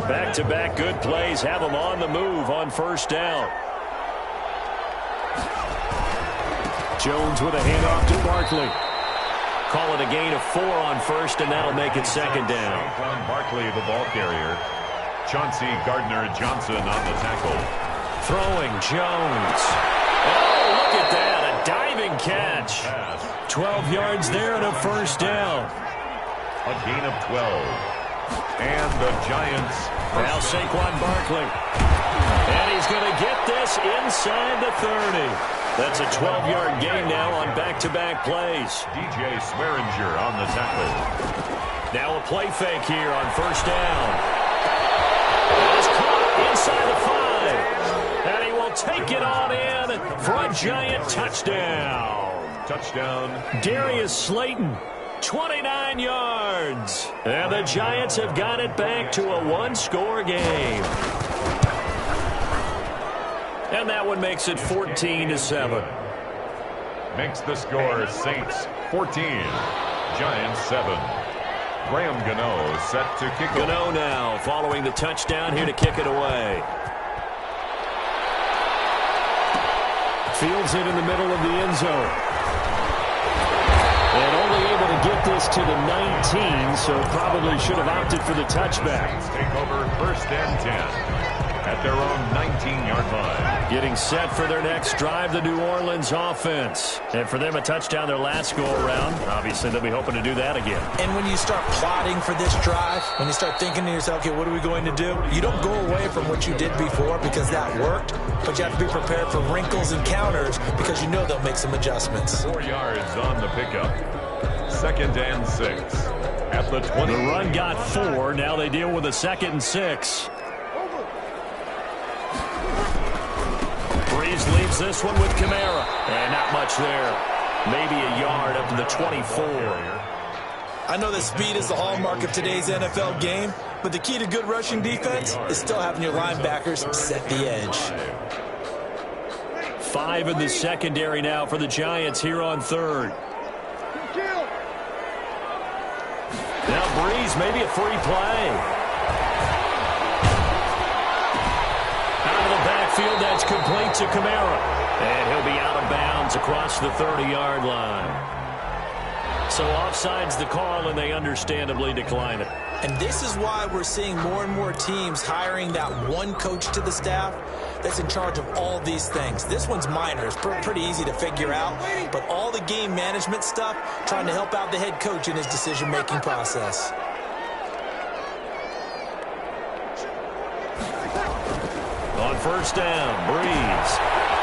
Back-to-back good plays have them on the move on 1st down. Jones with a handoff to Barkley. Call it a gain of 4 on 1st, and that'll make it 2nd down. Barkley, the ball carrier. Chauncey Gardner-Johnson on the tackle. Throwing Jones. Oh, look at that. A diving catch. 12 yards there and a first down. A gain of 12. And the Giants. Now Saquon Barkley. And he's going to get this inside the 30. That's a 12-yard gain now on back-to-back plays. DJ Swearinger on the tackle. Now a play fake here on first down. It's caught inside the 5. And he will take it on in for a Giant touchdown. Touchdown. Darius Slayton, 29 yards. And the Giants have got it back to a one-score game. And that one makes it 14-7. Makes the score Saints 14, Giants 7. Graham Gano set to kick it. Gano now following the touchdown here to kick it away. Fields it in the middle of the end zone. And only able to get this to the 19, so probably should have opted for the touchback. Saints take over first and 10 at their own 19-yard line. Getting set for their next drive, the New Orleans offense. And for them, a touchdown their last go-around. Obviously, they'll be hoping to do that again. And when you start plotting for this drive, when you start thinking to yourself, okay, what are we going to do? You don't go away from what you did before because that worked, but you have to be prepared for wrinkles and counters because you know they'll make some adjustments. 4 yards on the pickup. 2nd and 6 at the 20. The run got 4. Now they deal with a 2nd and 6. Breeze leaves this one with Kamara. And not much there. Maybe a yard up to the 24. I know that speed is the hallmark of today's NFL game, but the key to good rushing defense is still having your linebackers set the edge. 5 in the secondary now for the Giants here on 3rd. Now Breeze, maybe a free play. Out of the backfield, that's complete to Kamara. And he'll be out of bounds across the 30-yard line. So offside's the call, and they understandably decline it. And this is why we're seeing more and more teams hiring that one coach to the staff that's in charge of all these things. This one's minor. It's pretty easy to figure out. But all the game management stuff, trying to help out the head coach in his decision-making process. On first down, Breeze.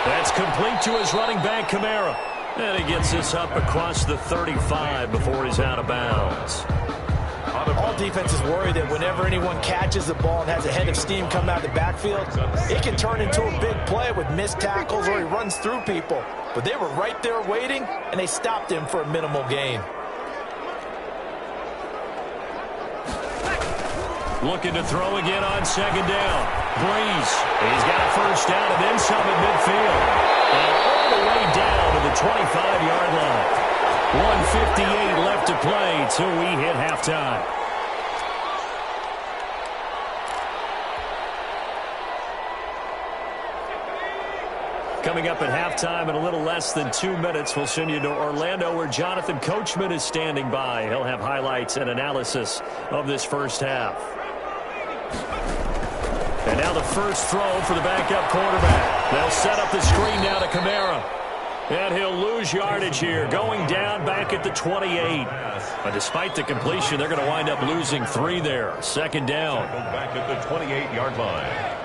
That's complete to his running back, Kamara. And he gets this up across the 35 before he's out of bounds. All defenses worry that whenever anyone catches the ball and has a head of steam come out of the backfield, it can turn into a big play with missed tackles or he runs through people. But they were right there waiting, and they stopped him for a minimal gain. Looking to throw again on 2nd down. Breeze. He's got a first down and then some at midfield. And all the way down to the 25-yard line. 1:58 left to play till we hit halftime. Coming up at halftime in a little less than 2 minutes, we'll send you to Orlando where Jonathan Coachman is standing by. He'll have highlights and analysis of this first half. And now the first throw for the backup quarterback. They'll set up the screen now to Kamara. And he'll lose yardage here, going down back at the 28. But despite the completion, they're going to wind up losing 3 there. 2nd down. Back at the 28-yard line.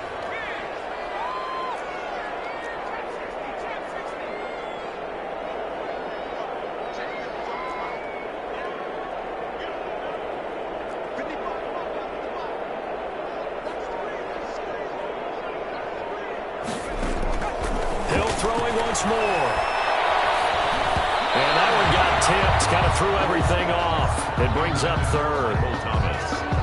More. And that one got tipped, kind of threw everything off. It brings up 3rd.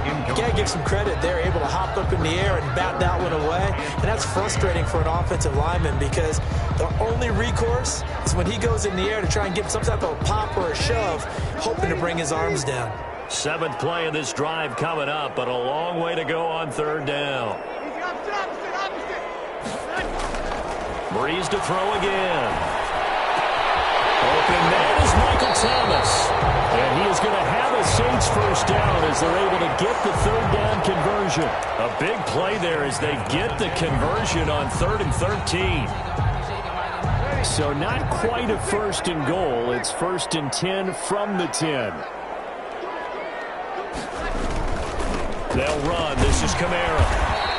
You got to give some credit. They're able to hop up in the air and bat that one away. And that's frustrating for an offensive lineman because the only recourse is when he goes in the air to try and get some type of pop or a shove, hoping to bring his arms down. 7th play of this drive coming up, but a long way to go on 3rd down. Breeze to throw again. Open man is Michael Thomas. And he is going to have a Saints first down as they're able to get the 3rd down conversion conversion. A big play there as they get the conversion on 3rd and 13. So not quite a 1st and goal. It's 1st and 10 from the 10. They'll run. This is Kamara.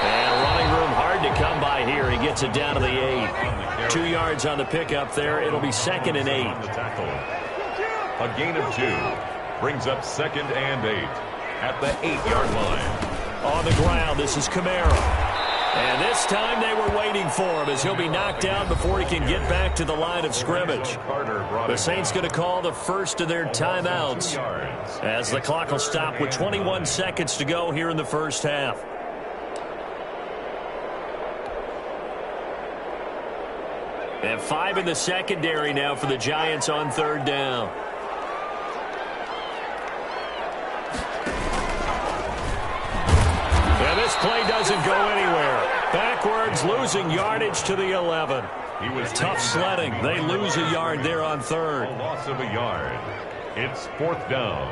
And running room hard to come by here. He gets it down to the 8. 2 yards on the pickup there. It'll be 2nd and 8. A gain of 2 brings up 2nd and 8 at the 8-yard line. On the ground, this is Kamara. And this time they were waiting for him as he'll be knocked down before he can get back to the line of scrimmage. The Saints going to call the first of their timeouts as the clock will stop with 21 seconds to go here in the first half. And 5 in the secondary now for the Giants on 3rd down. And this play doesn't go anywhere. Backwards, losing yardage to the 11. He was tough sledding. They lose a yard there on 3rd. A loss of a yard. It's 4th down.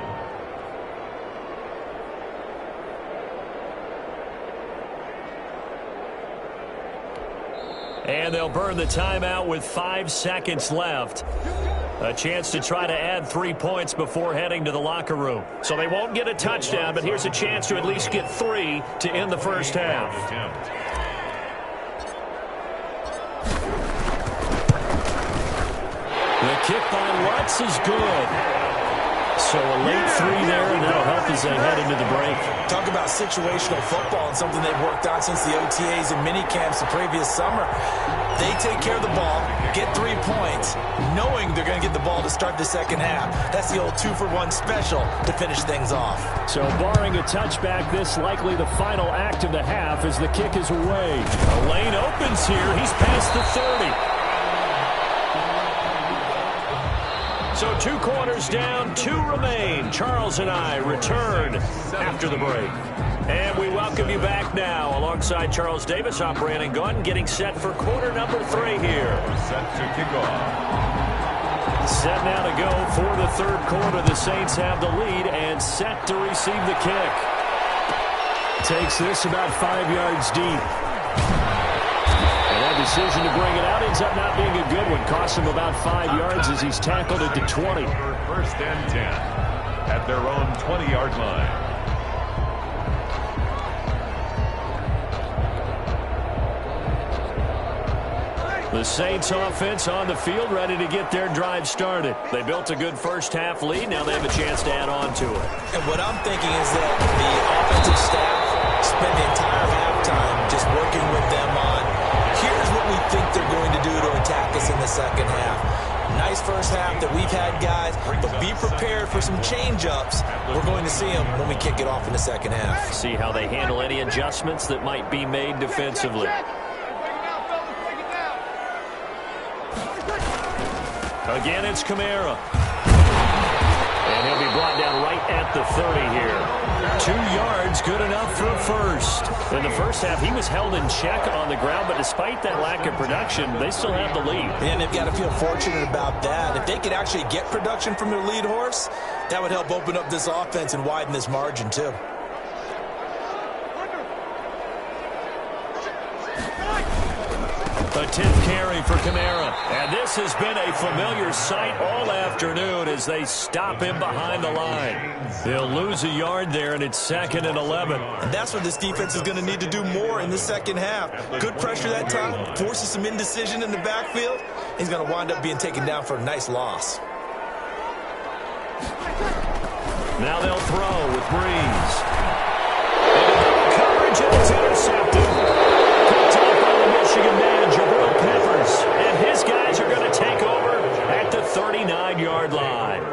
And they'll burn the timeout with 5 seconds left. A chance to try to add 3 points before heading to the locker room. So they won't get a touchdown, but here's a chance to at least get 3 to end the first half. The kick by Lutz is good. So a late 3 there, and that'll help as they head into the break. Talk about situational football and something they've worked on since the OTAs and mini camps the previous summer. They take care of the ball, get 3 points, knowing they're going to get the ball to start the second half. That's the old 2-for-1 special to finish things off. So barring a touchback, this likely the final act of the half as the kick is away. A lane opens here. He's past the 30. So 2 quarters down, 2 remain. Charles and I return after the break. And we welcome you back now alongside Charles Davis, I'm Brandon Gunn, getting set for quarter number 3 here. Set to kick off. Set now to go for the 3rd quarter. The Saints have the lead and set to receive the kick. Takes this about 5 yards deep. That decision to bring it out ends up not being a good one. Costs him about 5 yards as he's tackled at the 20. 1st and 10 at their own 20-yard line. The Saints offense on the field, ready to get their drive started. They built a good first half lead. Now they have a chance to add on to it. And what I'm thinking is that the offensive staff spend the entire halftime just working with them on, here's what we think they're going to do to attack us in the second half. Nice first half that we've had, guys, but be prepared for some change-ups. We're going to see them when we kick it off in the second half. See how they handle any adjustments that might be made defensively. Again, it's Kamara. And he'll be brought down right at the 30 here. 2 yards, good enough for a first. In the first half, he was held in check on the ground, but despite that lack of production, they still have the lead. And they've got to feel fortunate about that. If they could actually get production from their lead horse, that would help open up this offense and widen this margin, too. A 10th carry for Kamara. And this has been a familiar sight all afternoon as they stop him behind the line. They'll lose a yard there, and it's 2nd and 11. And that's what this defense is going to need to do more in the second half. Good pressure that time, forces some indecision in the backfield. He's going to wind up being taken down for a nice loss. Now they'll throw with Breeze. And coverage, and it's intercepted. Picked up by the Michigan man, Jabril Peppers. And his guys are going to take over at the 39-yard line.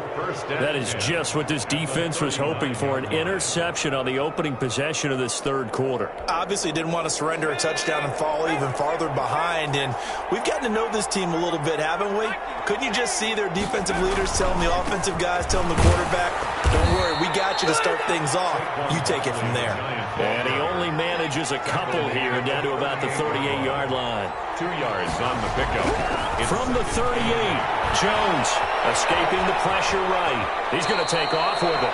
That is just what this defense was hoping for, an interception on the opening possession of this 3rd quarter. Obviously didn't want to surrender a touchdown and fall even farther behind, and we've gotten to know this team a little bit, haven't we? Couldn't you just see their defensive leaders telling the offensive guys, telling the quarterback, don't worry, we got you to start things off. You take it from there. And he only manages a couple here down to about the 38-yard line. 2 yards on the pickup. From the 38, Jones escaping the pressure right. He's going to take off with it.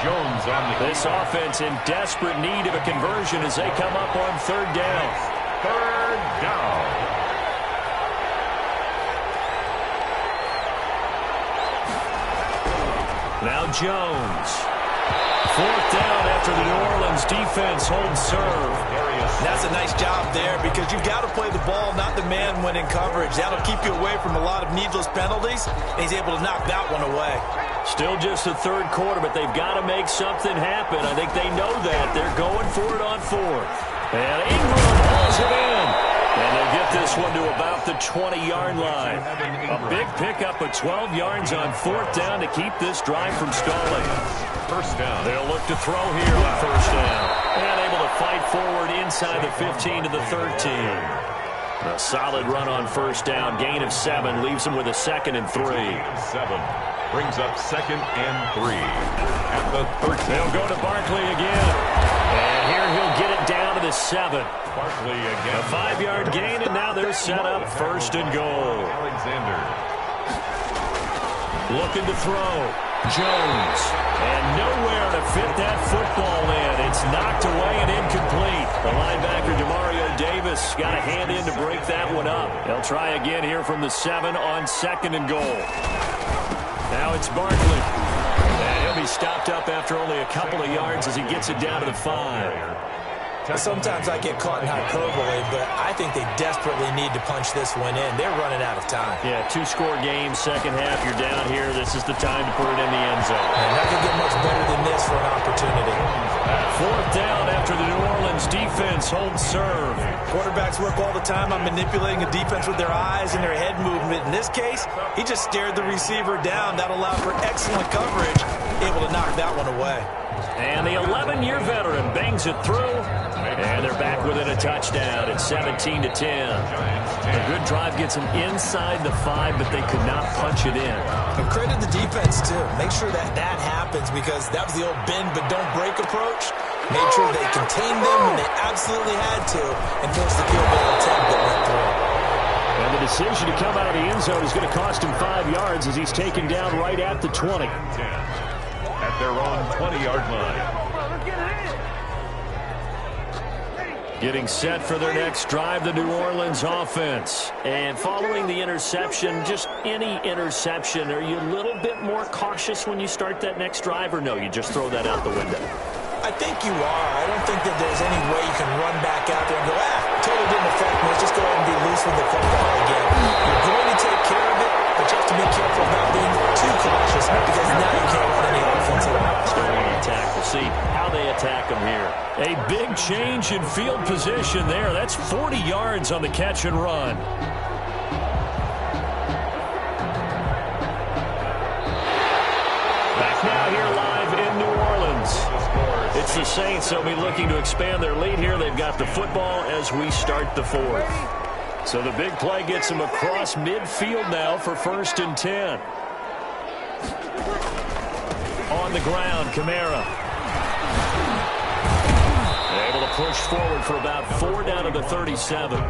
Jones on the This offense in desperate need of a conversion as they come up on third down. Third down. Now Jones. Fourth down after the New Orleans defense holds serve. That's a nice job there because you've got to play the ball, not the man when in coverage. That'll keep you away from a lot of needless penalties, and he's able to knock that one away. Still just the third quarter, but they've got to make something happen. I think they know that. They're going for it on fourth. And Ingram hauls it in. And they get this one to about the 20-yard line. A big pickup of 12 yards on fourth down to keep this drive from stalling. First down. They'll look to throw here on first down. And able to fight forward inside the 15 to the 13. A solid run on first down. Gain of 7 leaves them with a 2nd and 3. 7 brings up 2nd and 3 at the 13. They'll go to Barkley again. And here he'll get it down to the 7. Barkley again. A 5-yard gain, and now they're set up first and goal. Alexander. Looking to throw. Jones. And nowhere to fit that football in. It's knocked away and incomplete. The linebacker, Demario Davis, got a hand in to break that one up. They'll try again here from the 7 on 2nd and goal. Now it's Barkley. And he'll be stopped up after only a couple of yards as he gets it down to the 5. Sometimes I get caught in hyperbole, but I think they desperately need to punch this one in. They're running out of time. Yeah, 2-score game, second half. You're down here. This is the time to put it in the end zone. And not going to get much better than this for an opportunity. Fourth down after the New Orleans defense holds serve. Quarterbacks work all the time on manipulating a defense with their eyes and their head movement. In this case, he just stared the receiver down. That allowed for excellent coverage, able to knock that one away. And the 11-year veteran bangs it through. And they're back within a touchdown at 17-10. A good drive gets them inside the 5, but they could not punch it in. And credit the defense, too. Make sure that happens because that was the old bend but don't break approach. Made sure they contained them when they absolutely had to and forced the field goal attempt that went through. And the decision to come out of the end zone is going to cost him 5 yards as he's taken down right at the 20. At their own 20-yard line. Getting set for their next drive, the New Orleans offense. And following the interception, just any interception, are you a little bit more cautious when you start that next drive, or no, you just throw that out the window? I think you are. I don't think that there's any way you can run back out there and go, totally didn't affect me. Let's just go ahead and be loose with the football again. You're going to take care of it, but you have to be careful about being too cautious because now you can't run any offense at all. Still want to attack. We'll see how they attack them here. A big change in field position there. That's 40 yards on the catch and run. Back now here live in New Orleans. It's the Saints. They'll be looking to expand their lead here. They've got the football as we start the 4th. So the big play gets them across midfield now for 1st and 10. On the ground, Kamara. Able to push forward for about 4 down to the 37. All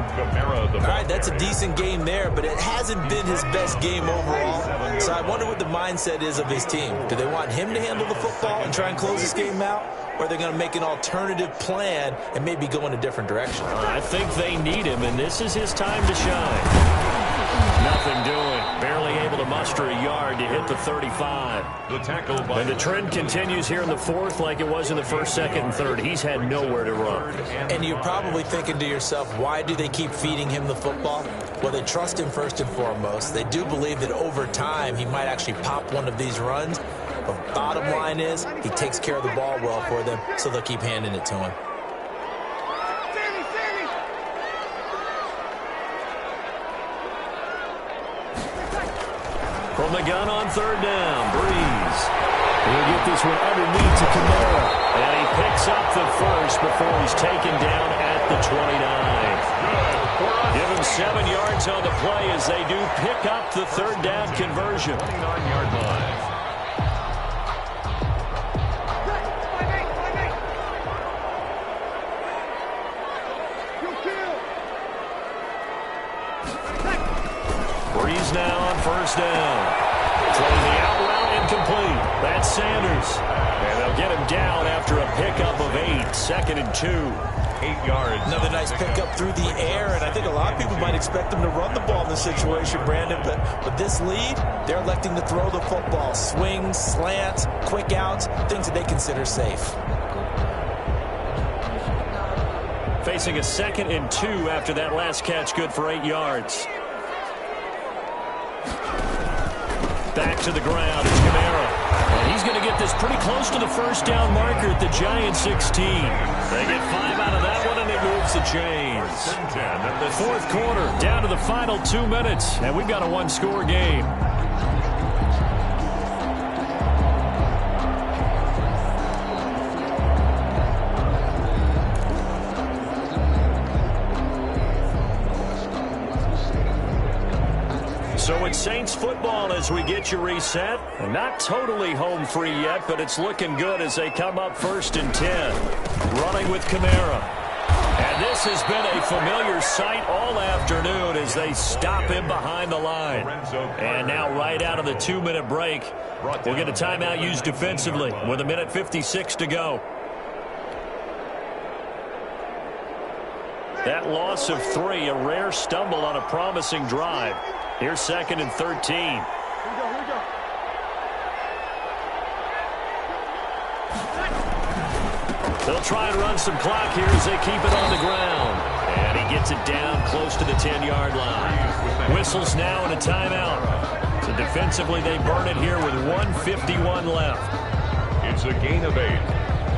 right, that's a decent game there, but it hasn't been his best game overall. So I wonder what the mindset is of his team. Do they want him to handle the football and try and close this game out? Or are they going to make an alternative plan and maybe go in a different direction? I think they need him, and this is his time to shine. Nothing doing. Barely able to muster a yard to hit the 35. The tackle by and the trend continues here in the 4th like it was in the 1st, 2nd, and 3rd. He's had nowhere to run. And you're probably thinking to yourself, why do they keep feeding him the football? Well, they trust him first and foremost. They do believe that over time he might actually pop one of these runs. But bottom line is he takes care of the ball well for them, so they'll keep handing it to him. From the gun on 3rd down, Breeze. He'll get this one underneath to Kamara. And he picks up the 1st before he's taken down at the 29. Give him 7 yards on the play as they do pick up the 3rd down conversion. 29-yard line. Breeze now on 1st down. Throwing the out route incomplete. That's Sanders. And they'll get him down after a pickup of 8. 2nd and 2. 8 yards. Another nice pickup through the air, and I think a lot of people might expect them to run the ball in this situation, Brandon, but with this lead, they're electing to throw the football. Swings, slants, quick outs, things that they consider safe. Facing a 2nd and 2 after that last catch, good for 8 yards. Back to the ground, it's Kamara. And he's going to get this pretty close to the first down marker at the Giants 16. They get 5 out of that one, and it moves the chains. 4th quarter, down to the final 2 minutes, and we've got a 1-score game. So it's Saints football as we get you reset. And not totally home free yet, but it's looking good as they come up 1st and 10. Running with Kamara. And this has been a familiar sight all afternoon as they stop him behind the line. And now right out of the 2-minute break, we'll get a timeout used defensively with 1:56 to go. That loss of 3, a rare stumble on a promising drive. Here's 2nd and 13. Here we go. They'll try and run some clock here as they keep it on the ground. And he gets it down close to the 10-yard line. Whistles now and a timeout. So defensively they burn it here with 1:51 left. It's a gain of 8.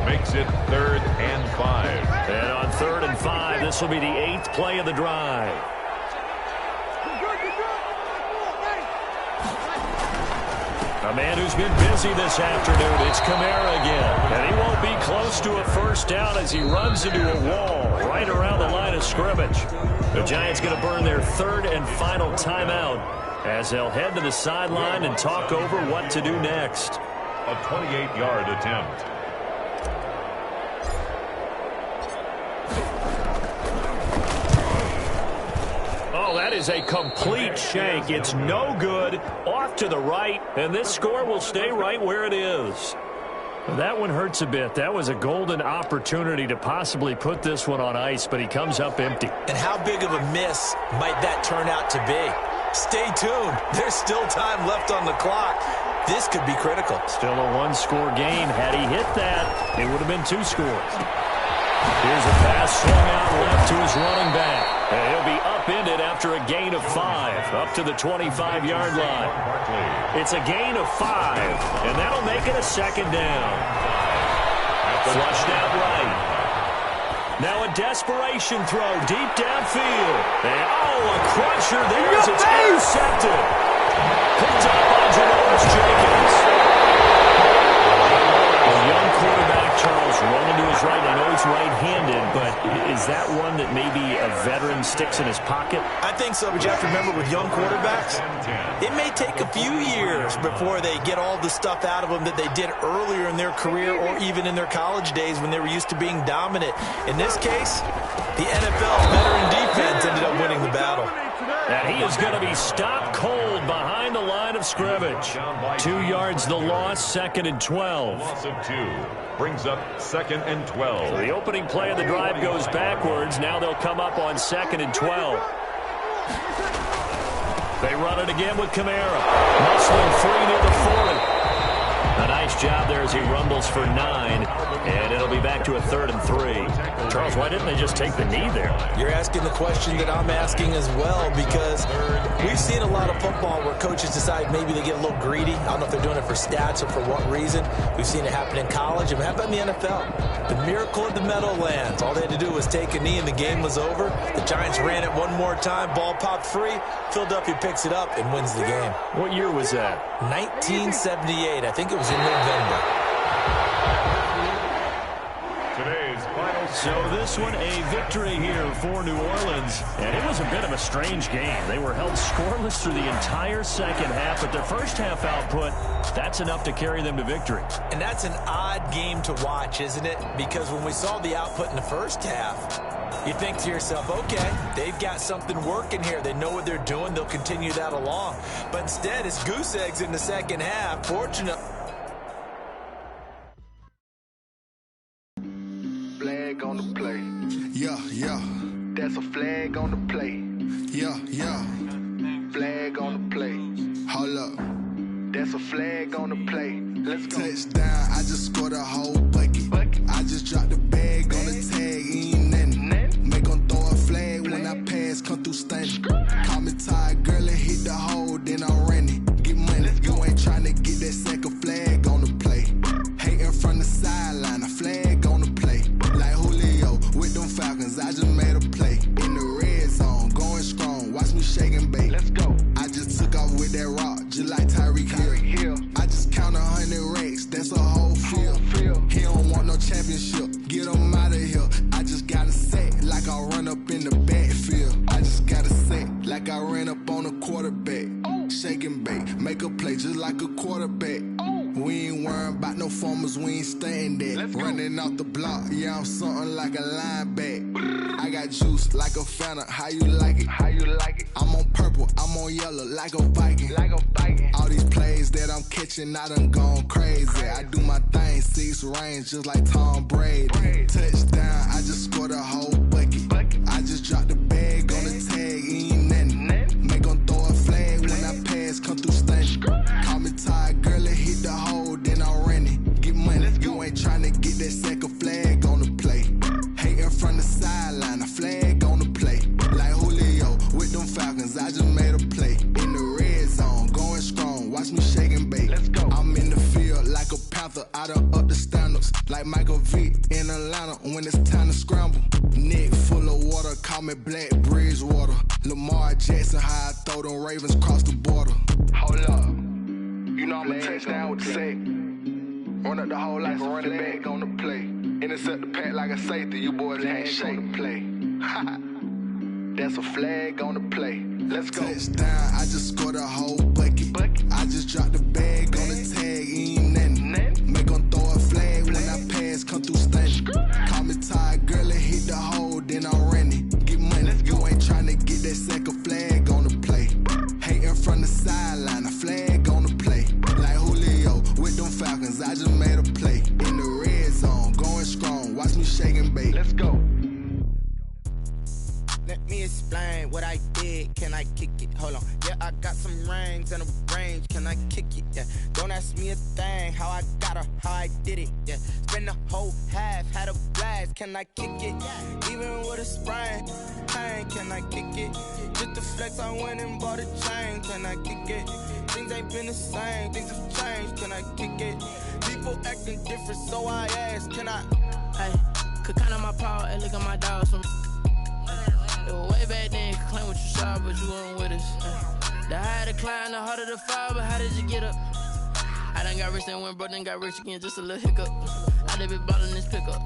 Makes it 3rd and 5. And on 3rd and 5, this will be the 8th play of the drive. A man who's been busy this afternoon, it's Kamara again. And he won't be close to a first down as he runs into a wall right around the line of scrimmage. The Giants going to burn their 3rd and final timeout as they'll head to the sideline and talk over what to do next. A 28-yard attempt. Oh, that is a complete shank. It's no good. Off to the right, and this score will stay right where it is. Well, that one hurts a bit. That was a golden opportunity to possibly put this one on ice, but he comes up empty. And how big of a miss might that turn out to be? Stay tuned. There's still time left on the clock. This could be critical. Still a 1-score game. Had he hit that, it would have been 2 scores. Here's a pass swung out left to his running back. And he'll be upended after a gain of 5, up to the 25-yard line. It's a gain of 5, and that'll make it a 2nd down. Flushed out right. Now a desperation throw deep downfield. And a cruncher there as it's intercepted. Picked up by Janoris Jenkins. A young quarterback, Charles, rolling to his right. I know he's right-handed, but is that one that maybe a veteran sticks in his pocket? I think so, but you have to remember with young quarterbacks, it may take a few years before they get all the stuff out of them that they did earlier in their career or even in their college days when they were used to being dominant. In this case, the NFL veteran defense ended up winning the battle. And he is going to be stopped cold behind the line of scrimmage. 2 yards the loss, 2nd and 12. Loss of 2 brings up 2nd and 12. So the opening play of the drive goes backwards. Now they'll come up on 2nd and 12. They run it again with Kamara. Muscling free near the 40. A nice job there as he rumbles for 9, and it'll be back to a 3rd and 3. Charles, why didn't they just take the knee there? You're asking the question that I'm asking as well, because we've seen a lot of football where coaches decide maybe they get a little greedy. I don't know if they're doing it for stats or for what reason. We've seen it happen in college, and it happened in the NFL. The miracle of the Meadowlands. All they had to do was take a knee, and the game was over. The Giants ran it one more time. Ball popped free. Philadelphia picks it up and wins the game. What year was that? 1978. I think it was in November. Today's final. So this one, a victory here for New Orleans. And it was a bit of a strange game. They were held scoreless through the entire second half, but their first half output, that's enough to carry them to victory. And that's an odd game to watch, isn't it? Because when we saw the output in the first half, you think to yourself, okay, they've got something working here. They know what they're doing. They'll continue that along. But instead, it's goose eggs in the second half. flag on the play. Yeah, yeah. That's a flag on the play. Yeah, yeah. Flag on the play. Hold up. That's a flag on the play. Let's go. Touchdown, I just scored a whole bucket. I just dropped the bag on the tag, ain't nothing. Make them throw a flag when I pass, come through stunning. Call me tired, girl, and hit the hole, then I'm running. Get money, you ain't trying to get that second flag on the play. Hating from the sideline, a flag on the play. Like Julio with them Falcons, I just made a play. In the red zone, going strong, watch me shake and bake. Let's go. I just took off with that rock, just like Tyreek Hill. I just count 100 racks, that's a whole field. He don't want no championship, get him out of here. I just gotta set like I run up in the backfield. I just gotta set like I ran up on a quarterback. Shake and bake, make a play just like a quarterback. We ain't worrying about no formers, we ain't staying there. Running off the block, yeah, I'm something like a linebacker. I got juice like a Fanta, how you like it? How you like it? I'm on purple, I'm on yellow like a Viking. Like a Viking. All these plays that I'm catching, I done gone crazy. I do my thing, 6 range just like Tom Brady. Touchdown, I just scored a whole bucket. I just dropped the bag on the tag, ain't nothing. Make them throw a flag when I pass, come through stunning. Call me tired, girl, and hit the hole, then I'm running. Get money, you ain't trying to get that second flag on the play. Hating from the sideline, a flag on the play. Like Julio with them Falcons, I just made a play. In the red zone, going strong, watch me shake and bake. Let's go. I'm in the field like a Panther, I done up the standards. Like Michael Vick in Atlanta when it's time to scramble. Neck full of water, call me Black Bridgewater. Lamar Jackson, how I throw them Ravens cross the border. Hold up. You know I'm a touchdown with the sack. Run up the whole like a running back on the play. Intercept the pack like a safety, you boys ain't shake the play. That's a flag on the play. Let's go. Touchdown, I just scored a whole bucket. I just dropped the bag on the tag, ain't nothing. Make them throw a flag when I pass, come through stunning. Call me tired, girl, and hit the hole, then I'm running. Get money, you ain't trying to get that second flag on the play. Hating from the sideline, a flag on the play. Like Julio with them Falcons, I just made a play. In the red zone, going strong, watch me shake and bake. Let's go. Let me explain what I did. Can I kick it? Hold on. Yeah, I got some rings and a range. Can I kick it? Yeah. Don't ask me a thing. How I got her, how I did it. Yeah. Spend the whole half, had a blast. Can I kick it? Even with a sprain. Pain, can I kick it? Just the flex, I went and bought a chain. Can I kick it? Things ain't been the same. Things have changed. Can I kick it? People acting different, so I ask. Can I? Hey, could count on my power and look at my dogs from. Way back then, could claim what you saw, but you weren't with us. The higher the climb, the harder the fall, but how did you get up? I done got rich and went broke, then got rich again, just a little hiccup. I done been ballin' this pickup.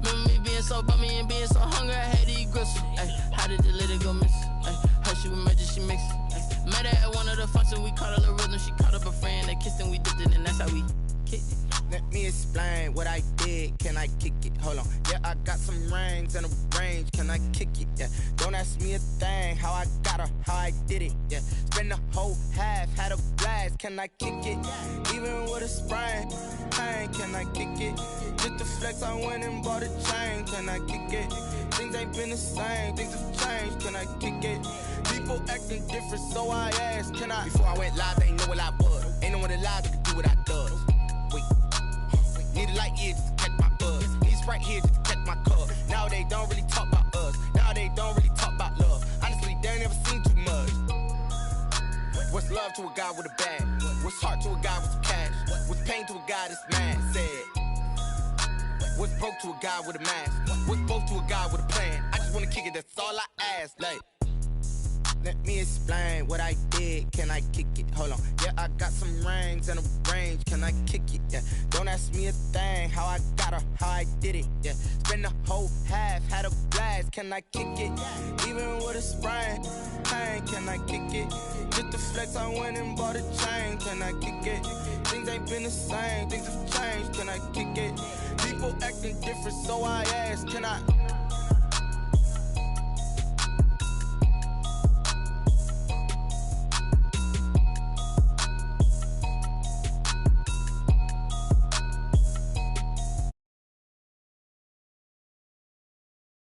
Remember me being so bummy and being so hungry, I had to eat gristle. How did you let it go miss? Her she was magic, she mixed. Met her at one of the functions, we caught her rhythm, she caught up a friend, they kissed and we dipped it, and that's how we kicked it. Let me explain what I did. Can I kick it? Hold on. Yeah, I got some rings and a range. Can I kick it? Yeah. Don't ask me a thing. How I got her, how I did it. Yeah. Spend the whole half, had a blast. Can I kick it? Even with a sprain. Pain, can I kick it? Just the flex, I went and bought a chain. Can I kick it? Things ain't been the same. Things have changed. Can I kick it? People acting different, so I asked. Can I? Before I went live, they ain't know what I was. Ain't no one alive that could do what I does. Wait. Need a light here just to catch my buzz. Need Sprite here just to catch my cup. Now they don't really talk about us. Now they don't really talk about love. Honestly, they ain't never seen too much. What's love to a guy with a bag? What's heart to a guy with some cash? What's pain to a guy that's mad? Said. What's broke to a guy with a mask? What's both to a guy with a plan? I just wanna kick it, that's all I ask. Like. Let me explain what I did. Can I kick it? Hold on. Yeah, I got some rings and a range. Can I kick it? Yeah. Don't ask me a thing. How I got her, how I did it. Yeah. Spend the whole half, had a blast. Can I kick it? Even with a sprain. Pain, can I kick it? Just the flex, I went and bought a chain. Can I kick it? Things ain't been the same. Things have changed. Can I kick it? People acting different, so I ask. Can I?